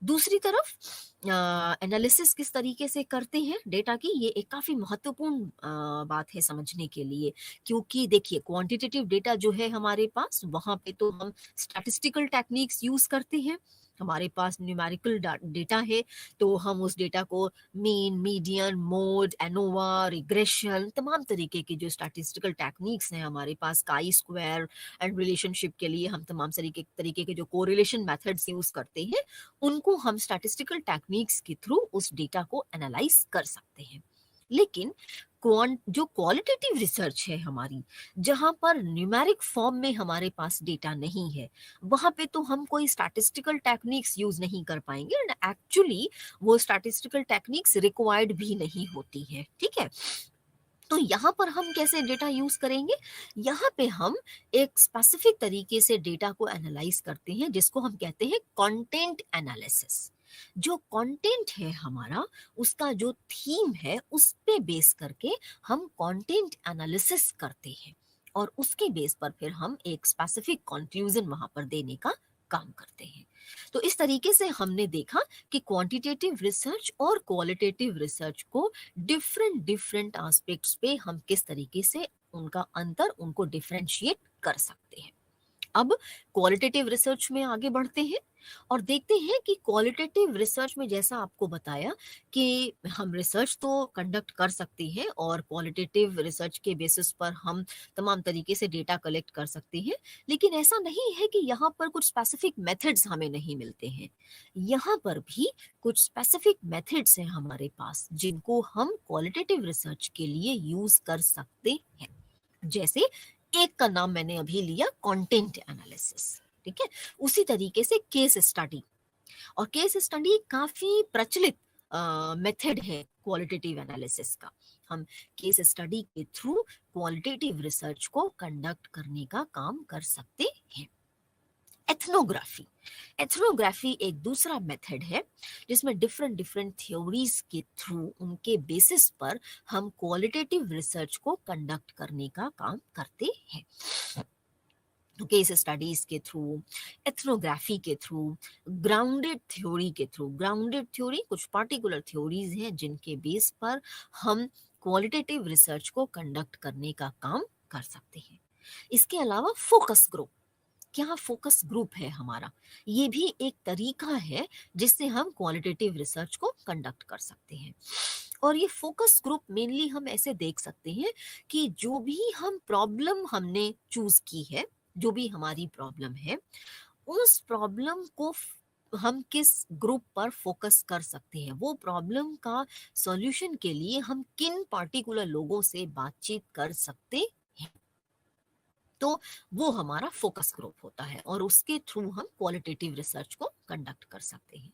दूसरी तरफ एनालिसिस किस तरीके से करते हैं डेटा की, ये एक काफ़ी महत्वपूर्ण बात है समझने के लिए, क्योंकि देखिए क्वांटिटेटिव डेटा जो है हमारे पास, वहाँ पे तो हम स्टैटिस्टिकल टेक्निक्स यूज़ करते हैं। हमारे पास न्यूमेरिकल डेटा है, तो हम उस डेटा को mean, median, mode, ANOVA, regression, तमाम तरीके की जो स्टैटिस्टिकल टेक्निक्स हैं हमारे पास, काई स्क्वायर एंड रिलेशनशिप के लिए हम तमाम तरीके के जो कोरिलेशन मेथड्स यूज़ करते हैं, उनको हम स्टैटिस्टिकल टेक्निक्स के थ्रू उस डेटा को एनालाइज कर सकते हैं। लेकिन जो क्वालिटेटिव रिसर्च है हमारी, जहां पर न्यूमेरिक फॉर्म में हमारे पास डेटा नहीं है, वहां पे तो हम कोई स्टैटिस्टिकल टेक्निक्स यूज नहीं कर पाएंगे, एंड एक्चुअली वो स्टैटिस्टिकल टेक्निक्स रिक्वायर्ड भी नहीं होती है। ठीक है, तो यहाँ पर हम कैसे डेटा यूज करेंगे? यहाँ पे हम एक स्पेसिफिक तरीके से डेटा को एनालाइज करते हैं, जिसको हम कहते हैं कंटेंट एनालिसिस। जो कंटेंट है हमारा, उसका जो थीम है, उस पे बेस करके हम कंटेंट एनालिसिस करते हैं, और उसके बेस पर फिर हम एक स्पेसिफिक कंक्लूजन वहां पर देने का काम करते हैं। तो इस तरीके से हमने देखा कि क्वांटिटेटिव रिसर्च और क्वालिटेटिव रिसर्च को डिफरेंट डिफरेंट एस्पेक्ट्स पे हम किस तरीके से उनका अंतर, उनको डिफरेंशिएट कर सकते हैं। अब क्वालिटेटिव रिसर्च में आगे बढ़ते हैं और देखते हैं कि क्वालिटेटिव रिसर्च में, जैसा आपको बताया कि हम रिसर्च तो कंडक्ट कर सकते हैं और क्वालिटेटिव रिसर्च के बेसिस पर हम तमाम तरीके से डेटा कलेक्ट कर सकते हैं, लेकिन ऐसा नहीं है कि यहाँ पर कुछ स्पेसिफिक मेथड्स हमें नहीं मिलते हैं। यहाँ पर भी कुछ स्पेसिफिक मेथड्स हैं हमारे पास, जिनको हम क्वालिटेटिव रिसर्च के लिए यूज कर सकते हैं। जैसे एक का नाम मैंने अभी लिया, कंटेंट एनालिसिस। ठीक है, उसी तरीके से केस स्टडी, और केस स्टडी काफी प्रचलित मेथड है क्वालिटेटिव एनालिसिस का। हम केस स्टडी के थ्रू क्वालिटेटिव रिसर्च को कंडक्ट करने का काम कर सकते हैं। एथनोग्राफी, एथनोग्राफी एक दूसरा मेथड है जिसमें डिफरेंट डिफरेंट थ्योरीज के थ्रू, उनके बेसिस पर हम क्वालिटेटिव रिसर्च को कंडक्ट करने का काम करते हैं। केस स्टडीज के थ्रू, एथनोग्राफी के थ्रू, ग्राउंडेड थ्योरी के थ्रू। ग्राउंडेड थ्योरी कुछ पार्टिकुलर थ्योरीज हैं जिनके बेस पर हम क्वालिटेटिव रिसर्च को कंडक्ट करने का काम कर सकते हैं। इसके अलावा फोकस ग्रुप, क्या फोकस ग्रुप है हमारा, ये भी एक तरीका है जिससे हम क्वालिटेटिव रिसर्च को कंडक्ट कर सकते हैं। और ये फोकस ग्रुप मेनली हम ऐसे देख सकते हैं कि जो भी हम प्रॉब्लम हमने चूज की है, जो भी हमारी प्रॉब्लम है, उस प्रॉब्लम को हम किस ग्रुप पर फोकस कर सकते हैं, वो प्रॉब्लम का सॉल्यूशन के लिए हम किन पार्टिकुलर लोगों से बातचीत कर सकते हैं, तो वो हमारा फोकस ग्रुप होता है, और उसके थ्रू हम क्वालिटेटिव रिसर्च को कंडक्ट कर सकते हैं।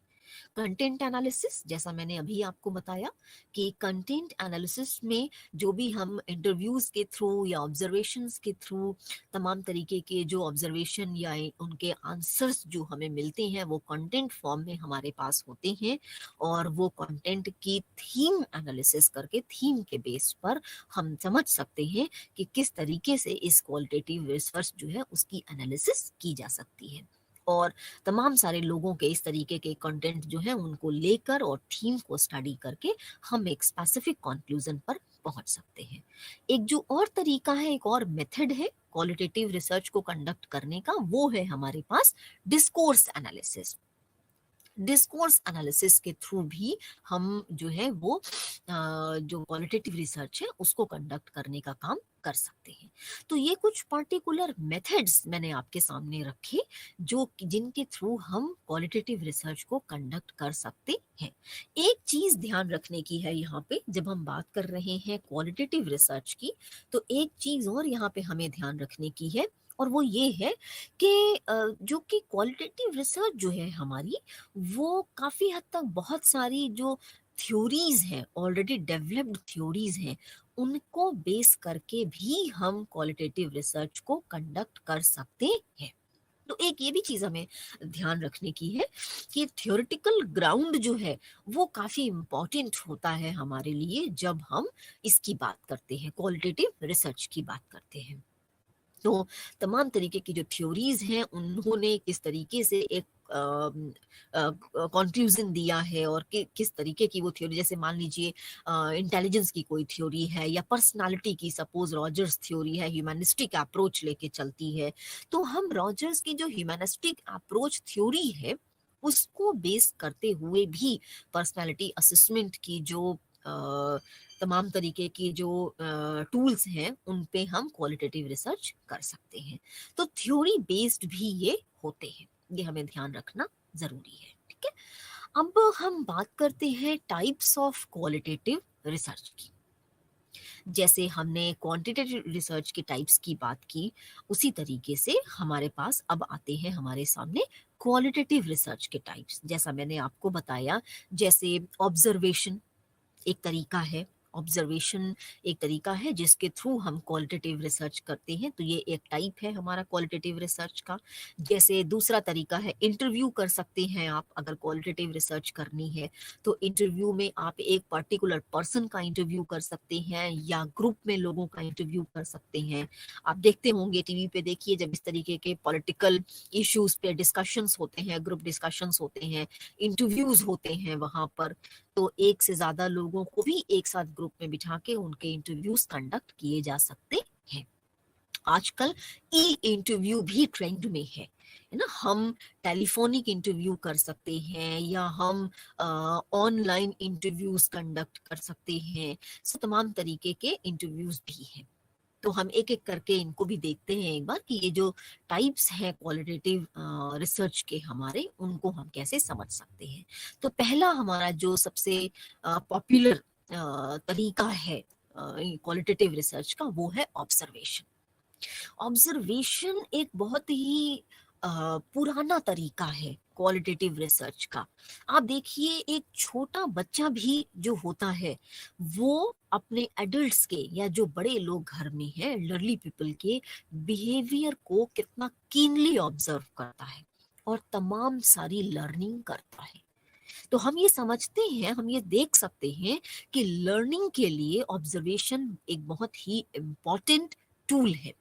कंटेंट एनालिसिस, जैसा मैंने अभी आपको बताया कि कंटेंट एनालिसिस में जो भी हम इंटरव्यूज के थ्रू या ऑब्जर्वेशंस के थ्रू तमाम तरीके के जो ऑब्जर्वेशन या उनके आंसर्स जो हमें मिलते हैं, वो कंटेंट फॉर्म में हमारे पास होते हैं, और वो कंटेंट की थीम एनालिसिस करके, थीम के बेस पर हम समझ सकते हैं कि किस तरीके से इस क्वालिटेटिव रिसर्च जो है उसकी एनालिसिस की जा सकती है। और तमाम सारे लोगों के इस तरीके के कंटेंट जो है उनको लेकर और थीम को स्टडी करके हम एक स्पेसिफिक कंक्लूजन पर पहुंच सकते हैं। एक जो और तरीका है, एक और मेथड है क्वालिटेटिव रिसर्च को कंडक्ट करने का, वो है हमारे पास डिस्कोर्स एनालिसिस। डिस्कोर्स एनालिसिस के थ्रू भी हम जो है वो जो क्वालिटेटिव रिसर्च है उसको कंडक्ट करने का काम कर सकते हैं। तो ये कुछ पर्टिकुलर मेथड्स मैंने आपके सामने रखे जो जिनके थ्रू हम क्वालिटेटिव रिसर्च को कंडक्ट कर सकते हैं। एक चीज ध्यान रखने की है यहाँ पे, जब हम बात कर रहे हैं क्वालिटेटिव रिसर्च की, तो एक चीज और यहाँ पे हमें ध्यान रखने की है, और वो ये है कि जो कि क्वालिटेटिव रिसर्च जो है हमारी, वो काफ़ी हद तक बहुत सारी जो थ्योरीज हैं, ऑलरेडी डेवलप्ड थ्योरीज हैं, उनको बेस करके भी हम क्वालिटेटिव रिसर्च को कंडक्ट कर सकते हैं। तो एक ये भी चीज हमें ध्यान रखने की है कि थ्योरेटिकल ग्राउंड जो है वो काफी इम्पोर्टेंट होता है हमारे लिए जब हम इसकी बात करते हैं, क्वालिटेटिव रिसर्च की बात करते हैं। तो तमाम तरीके की जो थ्योरीज हैं उन्होंने किस तरीके से एक कंक्लूजन दिया है, और किस तरीके की वो थ्योरी, जैसे मान लीजिए इंटेलिजेंस की कोई थ्योरी है या पर्सनालिटी की, सपोज रॉजर्स थ्योरी है, ह्यूमनिस्टिक अप्रोच लेके चलती है, तो हम रॉजर्स की जो ह्यूमनिस्टिक अप्रोच थ्योरी है उसको बेस करते हुए भी पर्सनालिटी असेसमेंट की जो तमाम तरीके की जो टूल्स हैं उन पे हम क्वालिटेटिव रिसर्च कर सकते हैं। तो थ्योरी बेस्ड भी ये होते हैं, ये हमें ध्यान रखना जरूरी है। ठीक है, अब हम बात करते हैं टाइप्स ऑफ क्वालिटेटिव रिसर्च की। जैसे हमने क्वांटिटेटिव रिसर्च के टाइप्स की बात की, उसी तरीके से हमारे पास अब आते हैं हमारे सामने क्वालिटेटिव रिसर्च के टाइप्स। जैसा मैंने आपको बताया, जैसे ऑब्जर्वेशन एक तरीका है, ऑब्जर्वेशन एक तरीका है जिसके थ्रू हम क्वालिटेटिव रिसर्च करते हैं, तो ये एक टाइप है हमारा क्वालिटेटिव रिसर्च का। जैसे दूसरा तरीका है इंटरव्यू कर सकते हैं आप, अगर क्वालिटेटिव रिसर्च करनी है तो इंटरव्यू में आप एक पर्टिकुलर पर्सन का इंटरव्यू कर सकते हैं या ग्रुप में लोगों का इंटरव्यू कर सकते हैं। आप देखते होंगे टीवी पे, देखिए जब इस तरीके के पॉलिटिकल इश्यूज पे डिस्कशंस होते हैं, ग्रुप डिस्कशंस होते हैं, इंटरव्यूज होते हैं वहां पर, तो एक से ज्यादा लोगों को भी एक साथ ग्रुप में बिठा के उनके इंटरव्यूज कंडक्ट किए जा सकते हैं। आजकल ई इंटरव्यू भी ट्रेंड में है ना। हम टेलीफोनिक इंटरव्यू कर सकते हैं या हम ऑनलाइन इंटरव्यूज कंडक्ट कर सकते हैं। सो तमाम तरीके के इंटरव्यूज भी हैं। तो हम एक एक करके इनको भी देखते हैं एक बार कि ये जो टाइप्स हैं क्वालिटेटिव रिसर्च के हमारे, उनको हम कैसे समझ सकते हैं। तो पहला हमारा जो सबसे पॉपुलर तरीका है क्वालिटेटिव रिसर्च का, वो है ऑब्जर्वेशन। ऑब्जर्वेशन एक बहुत ही पुराना तरीका है क्वालिटेटिव रिसर्च का। आप देखिए, एक छोटा बच्चा भी जो होता है वो अपने एडल्ट्स के या जो बड़े लोग घर में हैं, लर्ली पीपल के बिहेवियर को कितना कीनली ऑब्जर्व करता है और तमाम सारी लर्निंग करता है। तो हम ये समझते हैं, हम ये देख सकते हैं कि लर्निंग के लिए ऑब्जर्वेशन एक बहुत ही इम्पॉर्टेंट टूल है।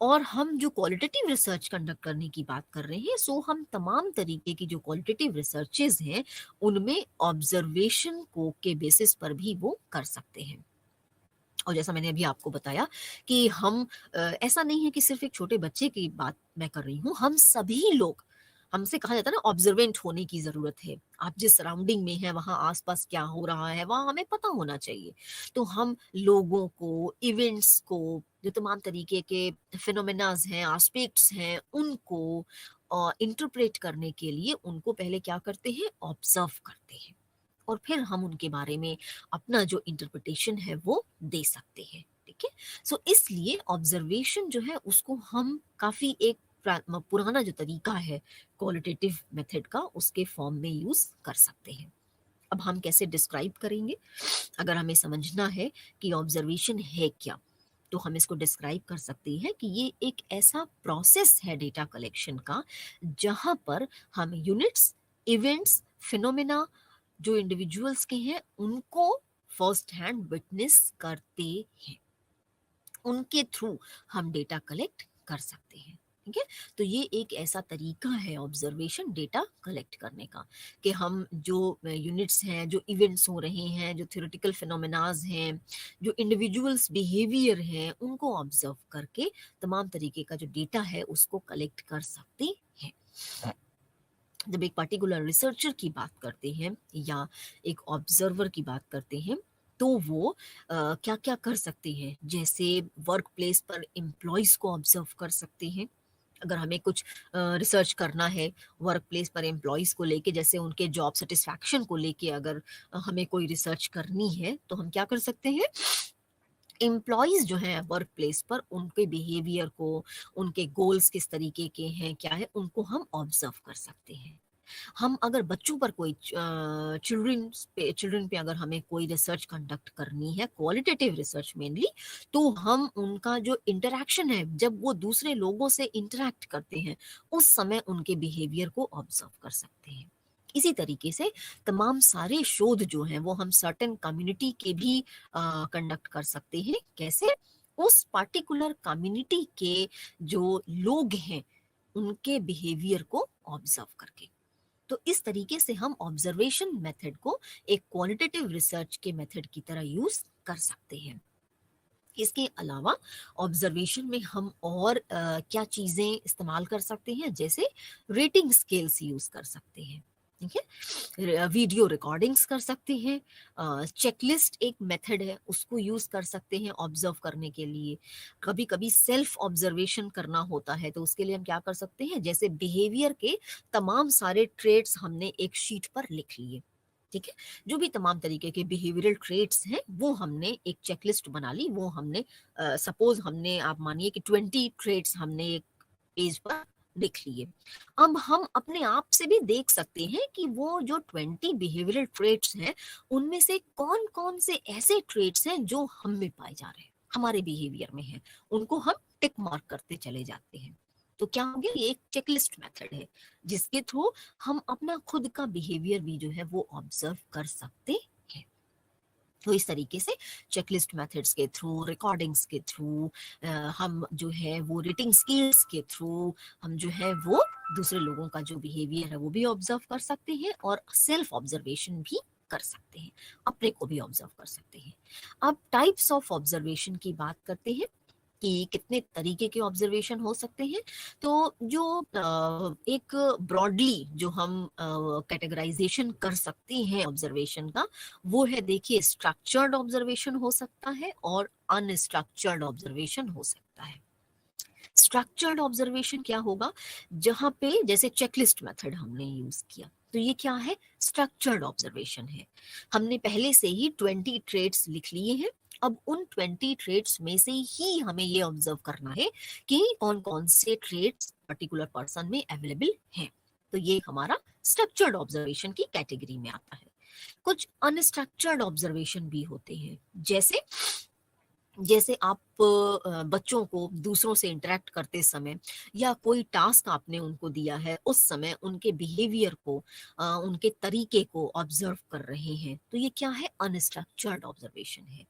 और हम जो क्वालिटेटिव रिसर्च कंडक्ट करने की बात कर रहे हैं, सो हम तमाम तरीके की जो क्वालिटेटिव रिसर्चेज हैं उनमें ऑब्जर्वेशन को के बेसिस पर भी वो कर सकते हैं। और जैसा मैंने अभी आपको बताया कि हम ऐसा नहीं है कि सिर्फ एक छोटे बच्चे की बात मैं कर रही हूँ, हम सभी लोग, हमसे कहा जाता है ना ऑब्जर्वेंट होने की जरूरत है। आप जिस सराउंडिंग में हैं वहाँ आसपास क्या हो रहा है वहाँ हमें पता होना चाहिए। तो हम लोगों को, इवेंट्स को, जो तमाम तरीके के फिनोमेनाज हैं, एस्पेक्ट्स हैं, उनको इंटरप्रेट करने के लिए उनको पहले क्या करते हैं, ऑब्जर्व करते हैं, और फिर हम उनके बारे में अपना जो इंटरप्रिटेशन है वो दे सकते हैं। ठीक है, सो इसलिए ऑब्जर्वेशन जो है उसको हम काफी एक पुराना जो तरीका है क्वालिटेटिव मेथड का, उसके फॉर्म में यूज कर सकते हैं। अब हम कैसे डिस्क्राइब करेंगे, अगर हमें समझना है कि ऑब्जर्वेशन है क्या, तो हम इसको डिस्क्राइब कर सकते हैं कि ये एक ऐसा प्रोसेस है डेटा कलेक्शन का जहां पर हम यूनिट्स, इवेंट्स, फिनोमेना जो इंडिविजुअल्स के हैं उनको फर्स्ट हैंड विटनेस करते हैं, उनके थ्रू हम डेटा कलेक्ट कर सकते हैं। ठीक है, तो ये एक ऐसा तरीका है ऑब्जर्वेशन डेटा कलेक्ट करने का कि हम जो यूनिट्स हैं, जो इवेंट्स हो रहे हैं, जो थ्योरेटिकल फिनोमेनाज हैं, जो इंडिविजुअल्स बिहेवियर हैं, उनको ऑब्जर्व करके तमाम तरीके का जो डेटा है उसको कलेक्ट कर सकते हैं। जब एक पर्टिकुलर रिसर्चर की बात करते हैं या एक ऑब्जर्वर की बात करते हैं, तो वो क्या क्या कर सकते हैं, जैसे वर्क प्लेस पर एम्प्लॉयज़ को ऑब्जर्व कर सकते हैं। अगर हमें कुछ रिसर्च करना है वर्क प्लेस पर एम्प्लॉयज़ को लेके, जैसे उनके जॉब सेटिस्फैक्शन को लेके अगर हमें कोई रिसर्च करनी है, तो हम क्या कर सकते हैं, एम्प्लॉयज़ जो हैं वर्क प्लेस पर उनके बिहेवियर को, उनके गोल्स किस तरीके के हैं, क्या है, उनको हम ऑब्जर्व कर सकते हैं। हम अगर बच्चों पर कोई चिल्ड्रन पे अगर हमें कोई रिसर्च कंडक्ट करनी है, क्वालिटेटिव रिसर्च मेनली, तो हम उनका जो इंटरेक्शन है, जब वो दूसरे लोगों से इंटरेक्ट करते हैं, उस समय उनके बिहेवियर को ऑब्जर्व कर सकते हैं। इसी तरीके से तमाम सारे शोध जो हैं वो हम सर्टेन कम्युनिटी के भी कंडक्ट कर सकते हैं। कैसे? उस पार्टिकुलर कम्युनिटी के जो लोग हैं उनके बिहेवियर को ऑब्जर्व करके। तो इस तरीके से हम ऑब्जर्वेशन मेथड को एक क्वालिटेटिव रिसर्च के मेथड की तरह यूज कर सकते हैं। इसके अलावा ऑब्जर्वेशन में हम और क्या चीज़ें इस्तेमाल कर सकते हैं, जैसे रेटिंग स्केल्स यूज कर सकते हैं। ठीक है, वीडियो रिकॉर्डिंग्स कर सकते हैं, चेकलिस्ट एक मेथड है उसको यूज कर सकते हैं ऑब्जर्व करने के लिए। कभी कभी सेल्फ ऑब्जर्वेशन करना होता है, तो उसके लिए हम क्या कर सकते हैं, जैसे बिहेवियर के तमाम सारे ट्रेट्स हमने एक शीट पर लिख लिए। ठीक है, जो भी तमाम तरीके के बिहेवियरल ट्रेट्स हैं वो हमने एक चेकलिस्ट बना ली। वो हमने सपोज हमने, आप मानिए कि 20 ट्रेट्स हमने एक पेज पर लिख लिए। अब हम अपने आप से भी देख सकते हैं कि वो जो 20 बिहेवियरल ट्रेट्स हैं उनमें से कौन कौन से ऐसे ट्रेट्स हैं जो हम में पाए जा रहे हैं, हमारे बिहेवियर में हैं, उनको हम टिक मार्क करते चले जाते हैं। तो क्या हो गया, ये एक चेकलिस्ट मेथड है जिसके थ्रू हम अपना खुद का बिहेवियर भी जो है वो ऑब्जर्व कर सकते हैं। तो इस तरीके से चेकलिस्ट मेथड्स के थ्रू, रिकॉर्डिंग्स के थ्रू, हम जो है वो रेटिंग स्किल्स के थ्रू हम जो है वो दूसरे लोगों का जो बिहेवियर है वो भी ऑब्जर्व कर सकते हैं और सेल्फ ऑब्जर्वेशन भी कर सकते हैं, अपने को भी ऑब्जर्व कर सकते हैं। अब टाइप्स ऑफ ऑब्जर्वेशन की बात करते हैं कि कितने तरीके के ऑब्जर्वेशन हो सकते हैं। तो जो एक ब्रॉडली जो हम कैटेगराइजेशन कर सकते हैं ऑब्जर्वेशन का, वो है, देखिए, स्ट्रक्चर्ड ऑब्जर्वेशन हो सकता है और अनस्ट्रक्चर्ड ऑब्जर्वेशन हो सकता है। स्ट्रक्चर्ड ऑब्जर्वेशन क्या होगा, जहां पे जैसे चेकलिस्ट मेथड हमने यूज किया, तो ये क्या है, स्ट्रक्चर्ड ऑब्जर्वेशन है। हमने पहले से ही 20 ट्रेड्स लिख लिए हैं। अब उन 20 ट्रेड्स में से ही हमें ये ऑब्जर्व करना है कि कौन कौन से ट्रेड्स पर्टिकुलर पर्सन में अवेलेबल हैं। तो ये हमारा स्ट्रक्चर्ड ऑब्जर्वेशन की कैटेगरी में आता है। कुछ अनस्ट्रक्चर्ड ऑब्जर्वेशन भी होते हैं, जैसे जैसे आप बच्चों को दूसरों से इंटरेक्ट करते समय या कोई टास्क आपने उनको दिया है, उस समय उनके बिहेवियर को, उनके तरीके को ऑब्जर्व कर रहे हैं, तो ये क्या है, अनस्ट्रक्चर्ड ऑब्जर्वेशन है।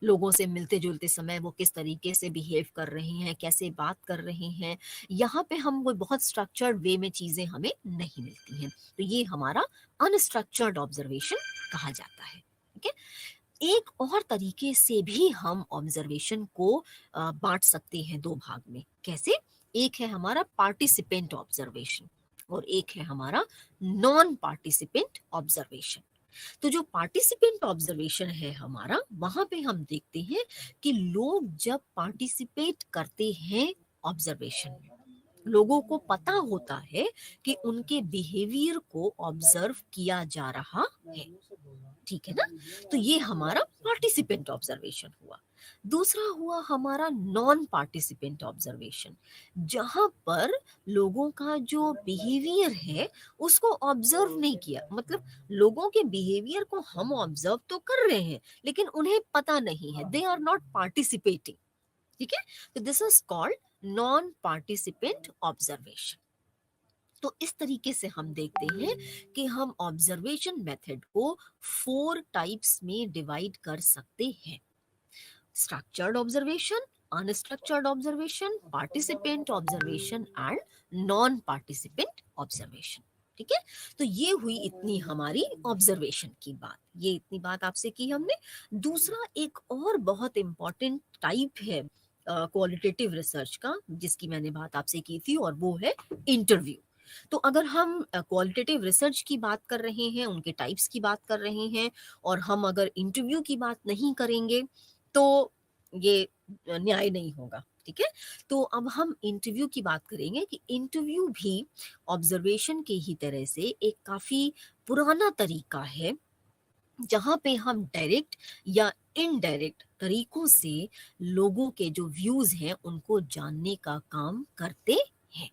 लोगों से मिलते जुलते समय वो किस तरीके से बिहेव कर रहे हैं, कैसे बात कर रहे हैं, यहाँ पे हम कोई बहुत स्ट्रक्चर्ड वे में चीजें हमें नहीं मिलती हैं, तो ये हमारा अनस्ट्रक्चर्ड ऑब्जर्वेशन कहा जाता है। ठीक है, एक और तरीके से भी हम ऑब्जर्वेशन को बांट सकते हैं दो भाग में। कैसे? एक है हमारा पार्टिसिपेंट ऑब्जर्वेशन और एक है हमारा नॉन पार्टिसिपेंट ऑब्जर्वेशन। तो जो पार्टिसिपेंट ऑब्जर्वेशन है हमारा, वहां पे हम देखते हैं कि लोग जब पार्टिसिपेट करते हैं ऑब्जर्वेशन में, लोगों को पता होता है कि उनके बिहेवियर को ऑब्जर्व किया जा रहा है। ठीक है ना, तो ये हमारा पार्टिसिपेंट ऑब्जर्वेशन हुआ। दूसरा हुआ हमारा नॉन पार्टिसिपेंट ऑब्जर्वेशन, जहां पर लोगों का जो बिहेवियर है उसको ऑब्जर्व नहीं किया, मतलब लोगों के बिहेवियर को हम ऑब्जर्व तो कर रहे हैं लेकिन उन्हें पता नहीं है, दे आर नॉट पार्टिसिपेटिंग। ठीक है, तो this is called non participant observation. तो इस तरीके से हम देखते हैं कि हम ऑब्जर्वेशन मेथड को 4 टाइप्स में डिवाइड कर सकते हैं: structured observation, unstructured observation, participant observation and non participant observation. ठीक है, तो ये हुई इतनी हमारी ऑब्जर्वेशन की बात, ये इतनी बात आपसे की हमने। दूसरा एक और बहुत इंपॉर्टेंट टाइप है क्वालिटेटिव रिसर्च का, जिसकी मैंने बात आपसे की थी, और वो है इंटरव्यू। तो अगर हम क्वालिटेटिव रिसर्च की बात कर रहे हैं, उनके टाइप्स की बात कर रहे हैं और हम अगर इंटरव्यू की बात नहीं करेंगे, तो ये न्याय नहीं होगा, ठीक है? तो अब हम इंटरव्यू की बात करेंगे कि इंटरव्यू भी ऑब्जर्वेशन के ही तरह से एक काफ़ी पुराना तरीका है, जहाँ पे हम डायरेक्ट या इनडायरेक्ट तरीकों से लोगों के जो व्यूज़ हैं, उनको जानने का काम करते हैं।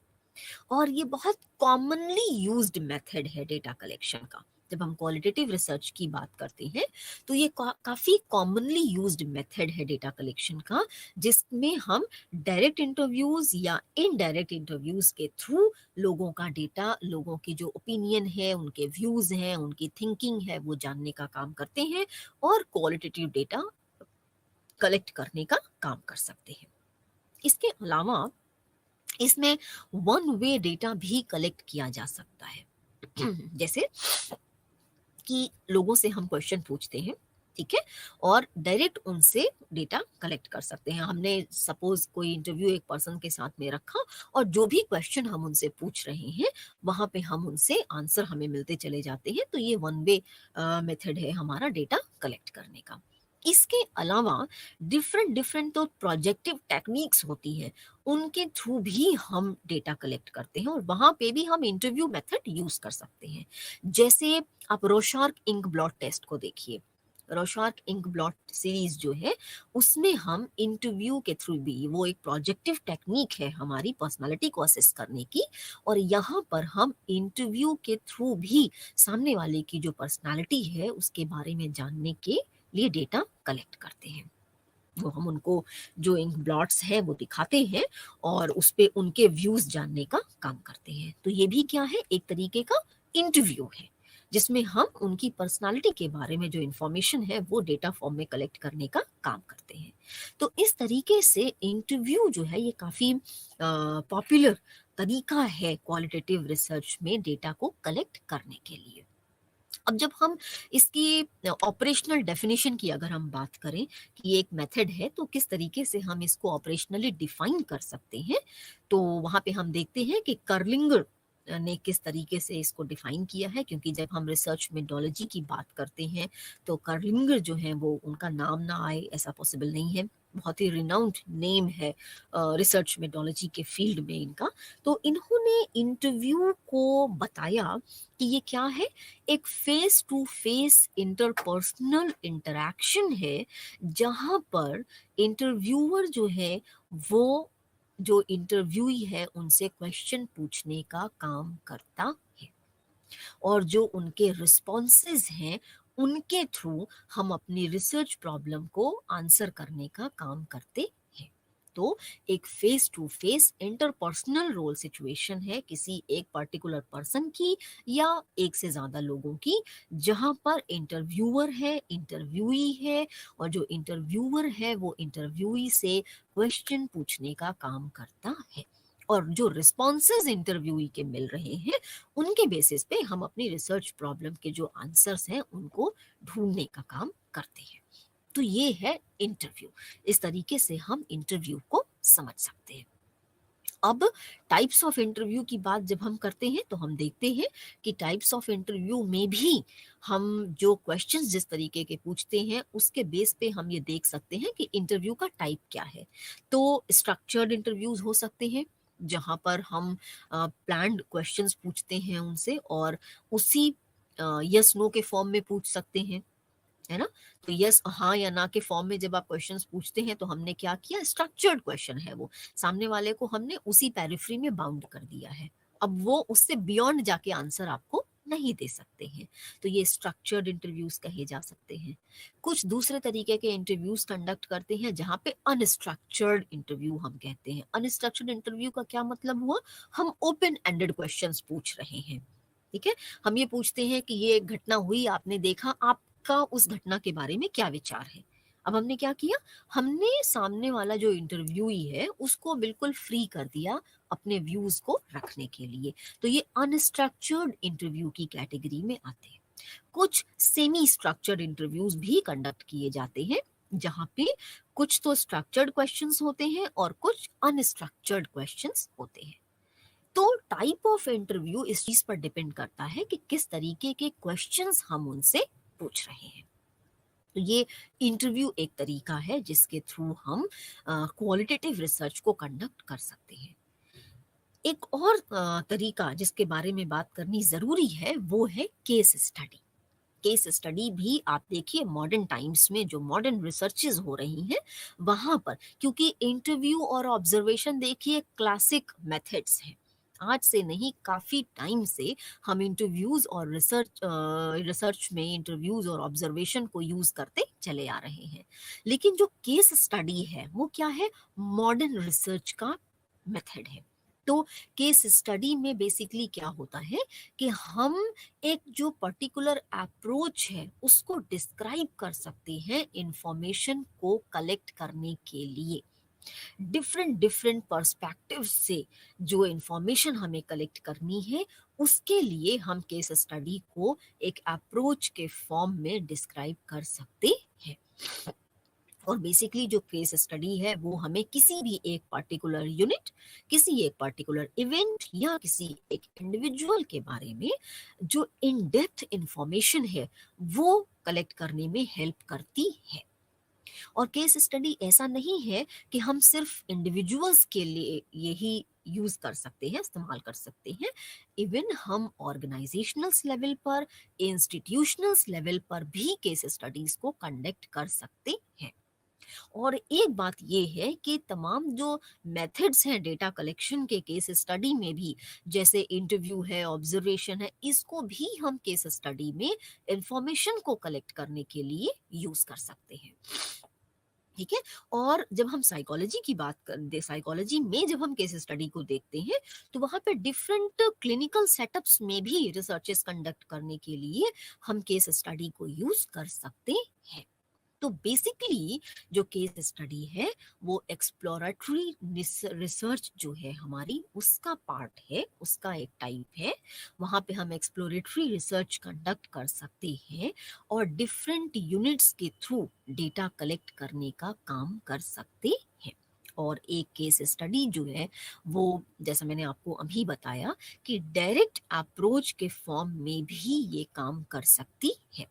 और ये बहुत कॉमनली यूज्ड मेथड है डेटा कलेक्शन का। जब हम क्वालिटेटिव रिसर्च की बात करते हैं, तो ये काफ़ी कॉमनली यूज्ड मेथड है डेटा कलेक्शन का, जिसमें हम डायरेक्ट इंटरव्यूज़ या इनडायरेक्ट इंटरव्यूज़ के थ्रू लोगों का डेटा, लोगों की जो ओपिनियन है, उनके व्यूज़ हैं, उनकी थिंकिंग है, वो जानने का काम करते हैं और क्वालिटेटिव डेटा कलेक्ट करने का काम कर सकते हैं। इसके अलावा इसमें वन वे डेटा भी कलेक्ट किया जा सकता है। जैसे कि लोगों से हम क्वेश्चन पूछते हैं, ठीक है? और डायरेक्ट उनसे डेटा कलेक्ट कर सकते हैं। हमने सपोज़ कोई इंटरव्यू एक पर्सन के साथ में रखा और जो भी क्वेश्चन हम उनसे पूछ रहे हैं, वहाँ पे हम उनसे आंसर हमें मिलते चले जाते हैं। तो ये वन वे मेथड है हमारा डेटा कलेक्ट करने का। इसके अलावा डिफरेंट डिफरेंट तो प्रोजेक्टिव टेक्निक्स होती हैं, उनके थ्रू भी हम डेटा कलेक्ट करते हैं और वहाँ पे भी हम इंटरव्यू मेथड यूज़ कर सकते हैं। जैसे आप रोशार्क इंक ब्लॉट टेस्ट को देखिए। रोशार्क इंक ब्लॉट सीरीज जो है, उसमें हम इंटरव्यू के थ्रू भी, वो एक प्रोजेक्टिव टेक्निक है हमारी पर्सनालिटी को असेस करने की, और यहाँ पर हम इंटरव्यू के थ्रू भी सामने वाले की जो पर्सनालिटी है उसके बारे में जानने के लिए डेटा कलेक्ट करते हैं। वो हम उनको जो इंक ब्लॉट्स हैं वो दिखाते हैं और उस पे उनके व्यूज जानने का काम करते हैं। तो ये भी क्या है, एक तरीके का इंटरव्यू है, जिसमें हम उनकी पर्सनालिटी के बारे में जो इंफॉर्मेशन है वो डेटा फॉर्म में कलेक्ट करने का काम करते हैं। तो इस तरीके से इंटरव्यू जो है ये काफ़ी पॉपुलर तरीका है क्वालिटेटिव रिसर्च में डेटा को कलेक्ट करने के लिए। अब जब हम इसकी ऑपरेशनल डेफिनेशन की अगर हम बात करें कि ये एक मेथड है, तो किस तरीके से हम इसको ऑपरेशनली डिफाइन कर सकते हैं, तो वहाँ पे हम देखते हैं कि कर्लिंगर ने किस तरीके से इसको डिफाइन किया है। क्योंकि जब हम रिसर्च मेथोडोलॉजी की बात करते हैं, तो कर्लिंगर जो है वो उनका नाम ना आए ऐसा पॉसिबल नहीं है। बहुत ही रिनाउंड नेम है रिसर्च मेथोडोलॉजी के फील्ड में इनका। तो इन्होंने इंटरव्यू को बताया कि ये क्या है, एक face to face interpersonal interaction है, जहाँ पर इंटरव्यूअर जो है वो जो इंटरव्यूई है उनसे क्वेश्चन पूछने का काम करता है और जो उनके रिस्पॉन्सेज हैं उनके थ्रू हम अपनी रिसर्च प्रॉब्लम को आंसर करने का काम करते हैं। तो एक face to face interpersonal role situation है किसी एक पर्टिकुलर पर्सन की या एक से ज्यादा लोगों की, जहां पर इंटरव्यूअर है, इंटरव्यूई है, और जो इंटरव्यूअर है वो इंटरव्यूई से क्वेश्चन पूछने का काम करता है और जो रिस्पॉन्सेज इंटरव्यूई के मिल रहे हैं उनके बेसिस पे हम अपनी रिसर्च प्रॉब्लम के जो आंसर्स हैं उनको ढूंढने का काम करते हैं। तो ये है इंटरव्यू। इस तरीके से हम इंटरव्यू को समझ सकते हैं। अब टाइप्स ऑफ इंटरव्यू की बात जब हम करते हैं तो हम देखते हैं कि टाइप्स ऑफ इंटरव्यू में भी हम जो क्वेश्चंस जिस तरीके के पूछते हैं उसके बेस पे हम ये देख सकते हैं कि इंटरव्यू का टाइप क्या है। तो स्ट्रक्चर्ड इंटरव्यूज हो सकते हैं, जहाँ पर हम प्लान्ड क्वेश्चंस पूछते हैं उनसे और उसी यस नो के फॉर्म में पूछ सकते हैं, है ना? तो यस हाँ या ना के फॉर्म में जब आप क्वेश्चंस पूछते हैं तो हमने क्या किया, स्ट्रक्चर्ड क्वेश्चन है वो, सामने वाले को हमने उसी पेरिफ्री में बाउंड कर दिया है। अब वो उससे बियॉन्ड जाके आंसर आपको नहीं दे सकते हैं। तो ये स्ट्रक्चर्ड इंटरव्यूज कहे जा सकते हैं। कुछ दूसरे तरीके के इंटरव्यूज कंडक्ट करते हैं जहाँ पे अनस्ट्रक्चर्ड इंटरव्यू हम कहते हैं। अनस्ट्रक्चर्ड इंटरव्यू का क्या मतलब हुआ, हम ओपन एंडेड क्वेश्चंस पूछ रहे हैं, ठीक है? हम ये पूछते हैं कि ये एक घटना हुई, आपने देखा, आपका उस घटना के बारे में क्या विचार है। अब हमने क्या किया, हमने सामने वाला जो इंटरव्यूई है उसको बिल्कुल फ्री कर दिया अपने व्यूज को रखने के लिए। तो ये अनस्ट्रक्चर्ड इंटरव्यू की कैटेगरी में आते हैं। कुछ सेमी स्ट्रक्चर्ड इंटरव्यूज भी कंडक्ट किए जाते हैं, जहाँ पे कुछ तो स्ट्रक्चर्ड क्वेश्चंस होते हैं और कुछ अनस्ट्रक्चर्ड क्वेश्चंस होते हैं। तो टाइप ऑफ इंटरव्यू इस चीज पर डिपेंड करता है कि किस तरीके के क्वेश्चंस हम उनसे पूछ रहे हैं। तो ये इंटरव्यू एक तरीका है जिसके थ्रू हम क्वालिटेटिव रिसर्च को कंडक्ट कर सकते हैं। एक और तरीका जिसके बारे में बात करनी जरूरी है वो है केस स्टडी। केस स्टडी भी आप देखिए मॉडर्न टाइम्स में जो मॉडर्न रिसर्चेज हो रही हैं वहां पर, क्योंकि इंटरव्यू और ऑब्जर्वेशन देखिए क्लासिक मेथड्स हैं। आज से नहीं, काफी टाइम से हम इंटरव्यूज और रिसर्च में इंटरव्यूज और ऑब्जर्वेशन को यूज करते चले आ रहे हैं। लेकिन जो केस स्टडी है वो क्या है, मॉडर्न रिसर्च का मेथड है। तो केस स्टडी में बेसिकली क्या होता है कि हम एक जो पर्टिकुलर अप्रोच है उसको डिस्क्राइब कर सकते हैं इंफॉर्मेशन को कलेक्ट करने के लिए। डिफरेंट डिफरेंट पर्सपेक्टिव से जो इंफॉर्मेशन हमें कलेक्ट करनी है उसके लिए हम केस स्टडी को एक अप्रोच के फॉर्म में डिस्क्राइब कर सकते हैं। और बेसिकली जो केस स्टडी है वो हमें किसी भी एक पर्टिकुलर यूनिट, किसी एक पर्टिकुलर इवेंट या किसी एक इंडिविजुअल के बारे में जो इन डेप्थ इंफॉर्मेशन है वो कलेक्ट करने में हेल्प करती है। और केस स्टडी ऐसा नहीं है कि हम सिर्फ इंडिविजुअल्स के लिए यही यूज कर सकते हैं, इस्तेमाल कर सकते हैं। इवन हम ऑर्गेनाइजेशनल लेवल पर, इंस्टीट्यूशनल लेवल पर भी केस स्टडीज को कंडक्ट कर सकते हैं। और एक बात ये है कि तमाम जो मेथड्स हैं डेटा कलेक्शन के केस स्टडी में भी, जैसे इंटरव्यू है, ऑब्जर्वेशन है, इसको भी हम केस स्टडी में इंफॉर्मेशन को कलेक्ट करने के लिए यूज कर सकते हैं। ठीक है। और जब हम साइकोलॉजी की बात करते, साइकोलॉजी में जब हम केस स्टडी को देखते हैं तो वहां पे डिफरेंट क्लिनिकल सेटअप्स में भी रिसर्चेस कंडक्ट करने के लिए हम केस स्टडी को यूज कर सकते हैं। तो बेसिकली जो केस स्टडी है वो एक्सप्लोरेटरी रिसर्च जो है हमारी उसका पार्ट है, उसका एक टाइप है। वहां पे हम एक्सप्लोरेटरी रिसर्च कंडक्ट कर सकते हैं और डिफरेंट यूनिट्स के थ्रू डेटा कलेक्ट करने का काम कर सकते हैं। और एक केस स्टडी जो है वो, जैसा मैंने आपको अभी बताया, कि डायरेक्ट अप्रोच के फॉर्म में भी ये काम कर सकती है।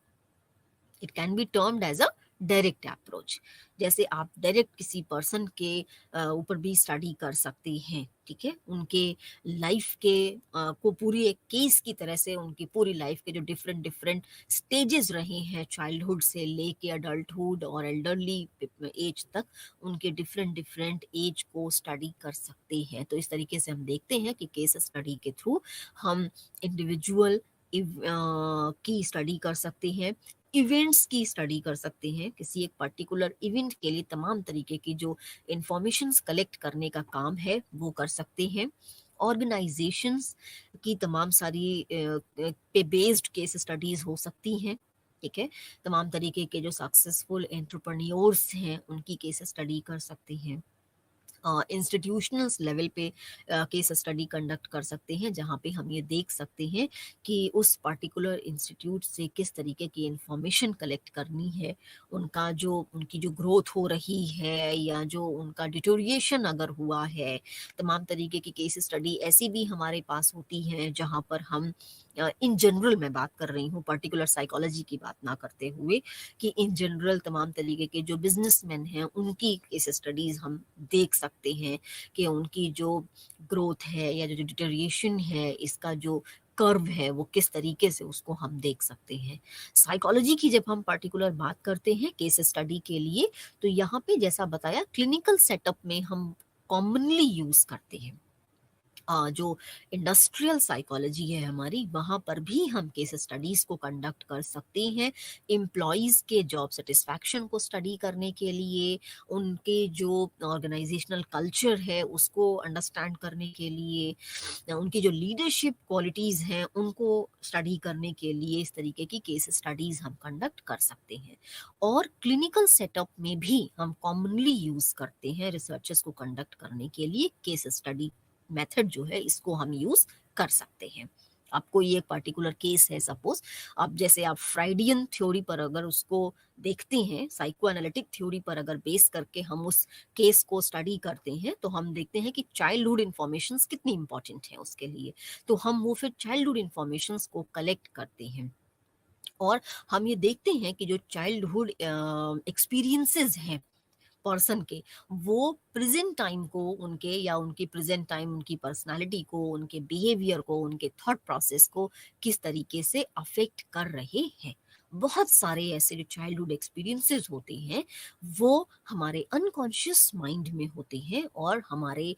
It can be termed as a direct approach. जैसे आप डायरेक्ट किसी पर्सन के ऊपर भी स्टडी कर सकते हैं, ठीक है, उनके लाइफ के को पूरी एक केस की तरह से उनकी पूरी लाइफ के जो डिफरेंट डिफरेंट स्टेजेस रहे हैं, चाइल्डहुड से लेके अडल्टहुड और एल्डरली एज तक, उनके डिफरेंट डिफरेंट एज को स्टडी कर सकते हैं। तो इस तरीके से हम देखते हैं कि केस स्टडी के थ्रू हम इंडिविजुअल की स्टडी कर सकते हैं, इवेंट्स की स्टडी कर सकते हैं। किसी एक पर्टिकुलर इवेंट के लिए तमाम तरीके की जो इंफॉर्मेशंस कलेक्ट करने का काम है वो कर सकते हैं। ऑर्गेनाइजेशंस की तमाम सारी पे बेस्ड केस स्टडीज हो सकती हैं, ठीक है। तमाम तरीके के जो सक्सेसफुल एंटरप्रेन्योर्स हैं उनकी केस स्टडी कर सकते हैं। इंस्टीट्यूशनल लेवल पे केस स्टडी कंडक्ट कर सकते हैं, जहाँ पे हम ये देख सकते हैं कि उस पर्टिकुलर इंस्टीट्यूट से किस तरीके की इंफॉर्मेशन कलेक्ट करनी है, उनकी जो ग्रोथ हो रही है या जो उनका डिटोरिएशन अगर हुआ है। तमाम तरीके की केस स्टडी ऐसी भी हमारे पास होती हैं जहाँ पर हम इन जनरल मैं बात कर रही हूँ, पर्टिकुलर साइकोलॉजी की बात ना करते हुए, कि इन जनरल तमाम तरीके के जो बिजनेसमैन हैं उनकी केस स्टडीज हम देख सकते हैं कि उनकी जो ग्रोथ है या जो डिटेरिएशन है, इसका जो कर्व है वो किस तरीके से, उसको हम देख सकते हैं। साइकोलॉजी की जब हम पर्टिकुलर बात करते हैं केस स्टडी के लिए, तो यहाँ पे जैसा बताया क्लिनिकल सेटअप में हम कॉमनली यूज करते हैं। जो इंडस्ट्रियल साइकोलॉजी है हमारी, वहाँ पर भी हम केस स्टडीज को कंडक्ट कर सकते हैं। एम्प्लॉयज़ के जॉब सेटिस्फैक्शन को स्टडी करने के लिए, उनके जो ऑर्गेनाइजेशनल कल्चर है उसको अंडरस्टैंड करने के लिए, उनकी जो लीडरशिप क्वालिटीज़ हैं उनको स्टडी करने के लिए, इस तरीके की केस स्टडीज़ हम कंडक्ट कर सकते हैं। और क्लिनिकल सेटअप में भी हम कॉमनली यूज़ करते हैं रिसर्चेस को कंडक्ट करने के लिए केस स्टडी मेथड जो है, इसको हम यूज कर सकते हैं। आप कोई एक पर्टिकुलर केस है सपोज, अब जैसे आप फ्राइडियन थ्योरी पर अगर उसको देखते हैं, साइको एनालिटिक थ्योरी पर अगर बेस करके हम उस केस को स्टडी करते हैं, तो हम देखते हैं कि चाइल्डहुड इंफॉर्मेशंस कितनी इंपॉर्टेंट है उसके लिए। तो हम वो फिर चाइल्डहुड इंफॉर्मेशंस को कलेक्ट करते हैं और हम ये देखते हैं कि जो चाइल्डहुड एक्सपीरियंसेस हैं पर्सन के, वो प्रेजेंट टाइम को उनके, या उनकी प्रेजेंट टाइम उनकी पर्सनालिटी को, उनके बिहेवियर को, उनके थॉट प्रोसेस को किस तरीके से अफेक्ट कर रहे हैं। बहुत सारे ऐसे जो चाइल्डहुड एक्सपीरियंसेस होते हैं वो हमारे अनकॉन्शियस माइंड में होते हैं और हमारे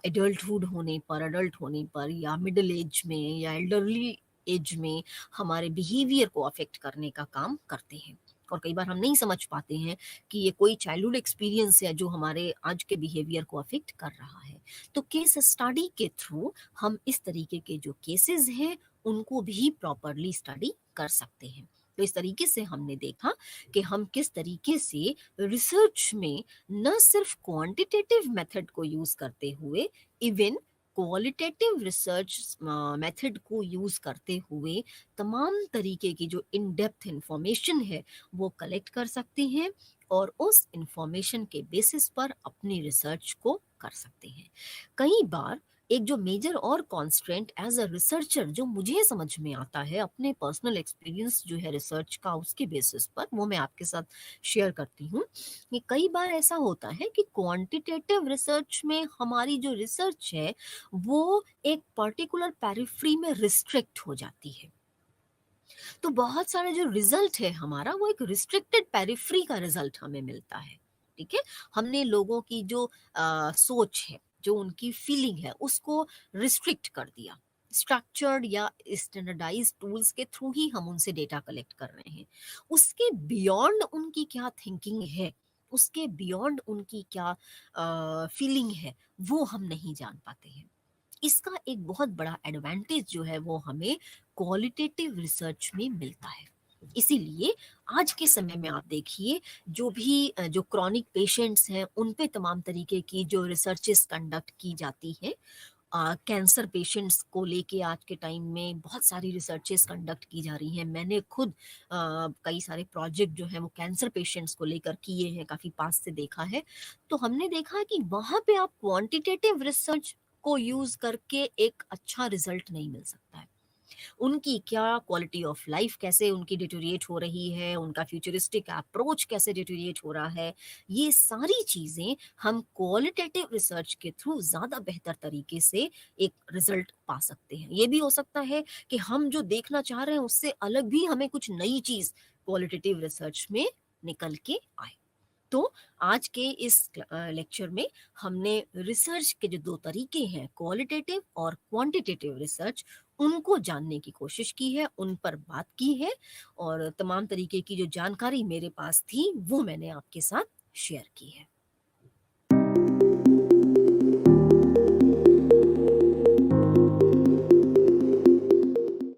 एडल्टहुड होने पर, अडल्ट होने पर, या मिडिल एज में, या एल्डरली एज में हमारे बिहेवियर को अफेक्ट करने का काम करते हैं। और कई बार हम नहीं समझ पाते हैं कि ये कोई चाइल्डहुड एक्सपीरियंस है जो हमारे आज के बिहेवियर को अफेक्ट कर रहा है। तो केस स्टडी के थ्रू हम इस तरीके के जो केसेस हैं उनको भी प्रॉपरली स्टडी कर सकते हैं। तो इस तरीके से हमने देखा कि हम किस तरीके से रिसर्च में न सिर्फ क्वांटिटेटिव मेथड को यूज करते हुए, इवन क्वालिटेटिव रिसर्च मेथड को यूज करते हुए तमाम तरीके की जो इन डेप्थ इंफॉर्मेशन है वो कलेक्ट कर सकते हैं और उस इंफॉर्मेशन के बेसिस पर अपनी रिसर्च को कर सकते हैं। कई बार एक जो मेजर और कॉन्स्ट्रेंट एज अ रिसर्चर जो मुझे समझ में आता है अपने पर्सनल एक्सपीरियंस जो है रिसर्च का, उसके बेसिस पर वो मैं आपके साथ शेयर करती हूँ कि कई बार ऐसा होता है कि क्वांटिटेटिव रिसर्च में हमारी जो रिसर्च है वो एक पर्टिकुलर पेरिफ्री में रिस्ट्रिक्ट हो जाती है। तो बहुत सारा जो रिजल्ट है हमारा वो एक रिस्ट्रिक्टेड पेरिफ्री का रिजल्ट हमें मिलता है। ठीक है, हमने लोगों की जो सोच है, जो उनकी फीलिंग है, उसको रिस्ट्रिक्ट कर दिया। स्ट्रक्चर्ड या स्टैंडर्डाइज टूल्स के थ्रू ही हम उनसे डेटा कलेक्ट कर रहे हैं। उसके बियॉन्ड उनकी क्या थिंकिंग है, उसके बियॉन्ड उनकी क्या फीलिंग है, वो हम नहीं जान पाते हैं। इसका एक बहुत बड़ा एडवांटेज जो है वो हमें क्वालिटेटिव रिसर्च में मिलता है। इसीलिए आज के समय में आप देखिए, जो भी जो क्रॉनिक पेशेंट्स हैं उन पे तमाम तरीके की जो रिसर्चेस कंडक्ट की जाती है। कैंसर पेशेंट्स को लेके आज के टाइम में बहुत सारी रिसर्चेस कंडक्ट की जा रही हैं। मैंने खुद कई सारे प्रोजेक्ट जो हैं वो कैंसर पेशेंट्स को लेकर किए हैं, काफ़ी पास से देखा है। तो हमने देखा है कि वहाँ पे आप क्वांटिटेटिव रिसर्च को यूज़ करके एक अच्छा रिजल्ट नहीं मिल सकता है। उनकी क्या क्वालिटी ऑफ लाइफ कैसे उनकी डिटोरिएट हो रही है, उनका फ्यूचरिस्टिक अप्रोच कैसे डिटोरिएट हो रहा है, ये सारी चीज़ें हम क्वालिटेटिव रिसर्च के थ्रू ज़्यादा बेहतर तरीके से एक रिजल्ट पा सकते हैं। ये भी हो सकता है कि हम जो देखना चाह रहे हैं उससे अलग भी हमें कुछ नई चीज़ क्वालिटेटिव रिसर्च में निकल के आए। तो आज के इस लेक्चर में हमने रिसर्च के जो दो तरीके हैं, क्वालिटेटिव और क्वांटिटेटिव रिसर्च, उनको जानने की कोशिश की है, उन पर बात की है और तमाम तरीके की जो जानकारी मेरे पास थी वो मैंने आपके साथ शेयर की है।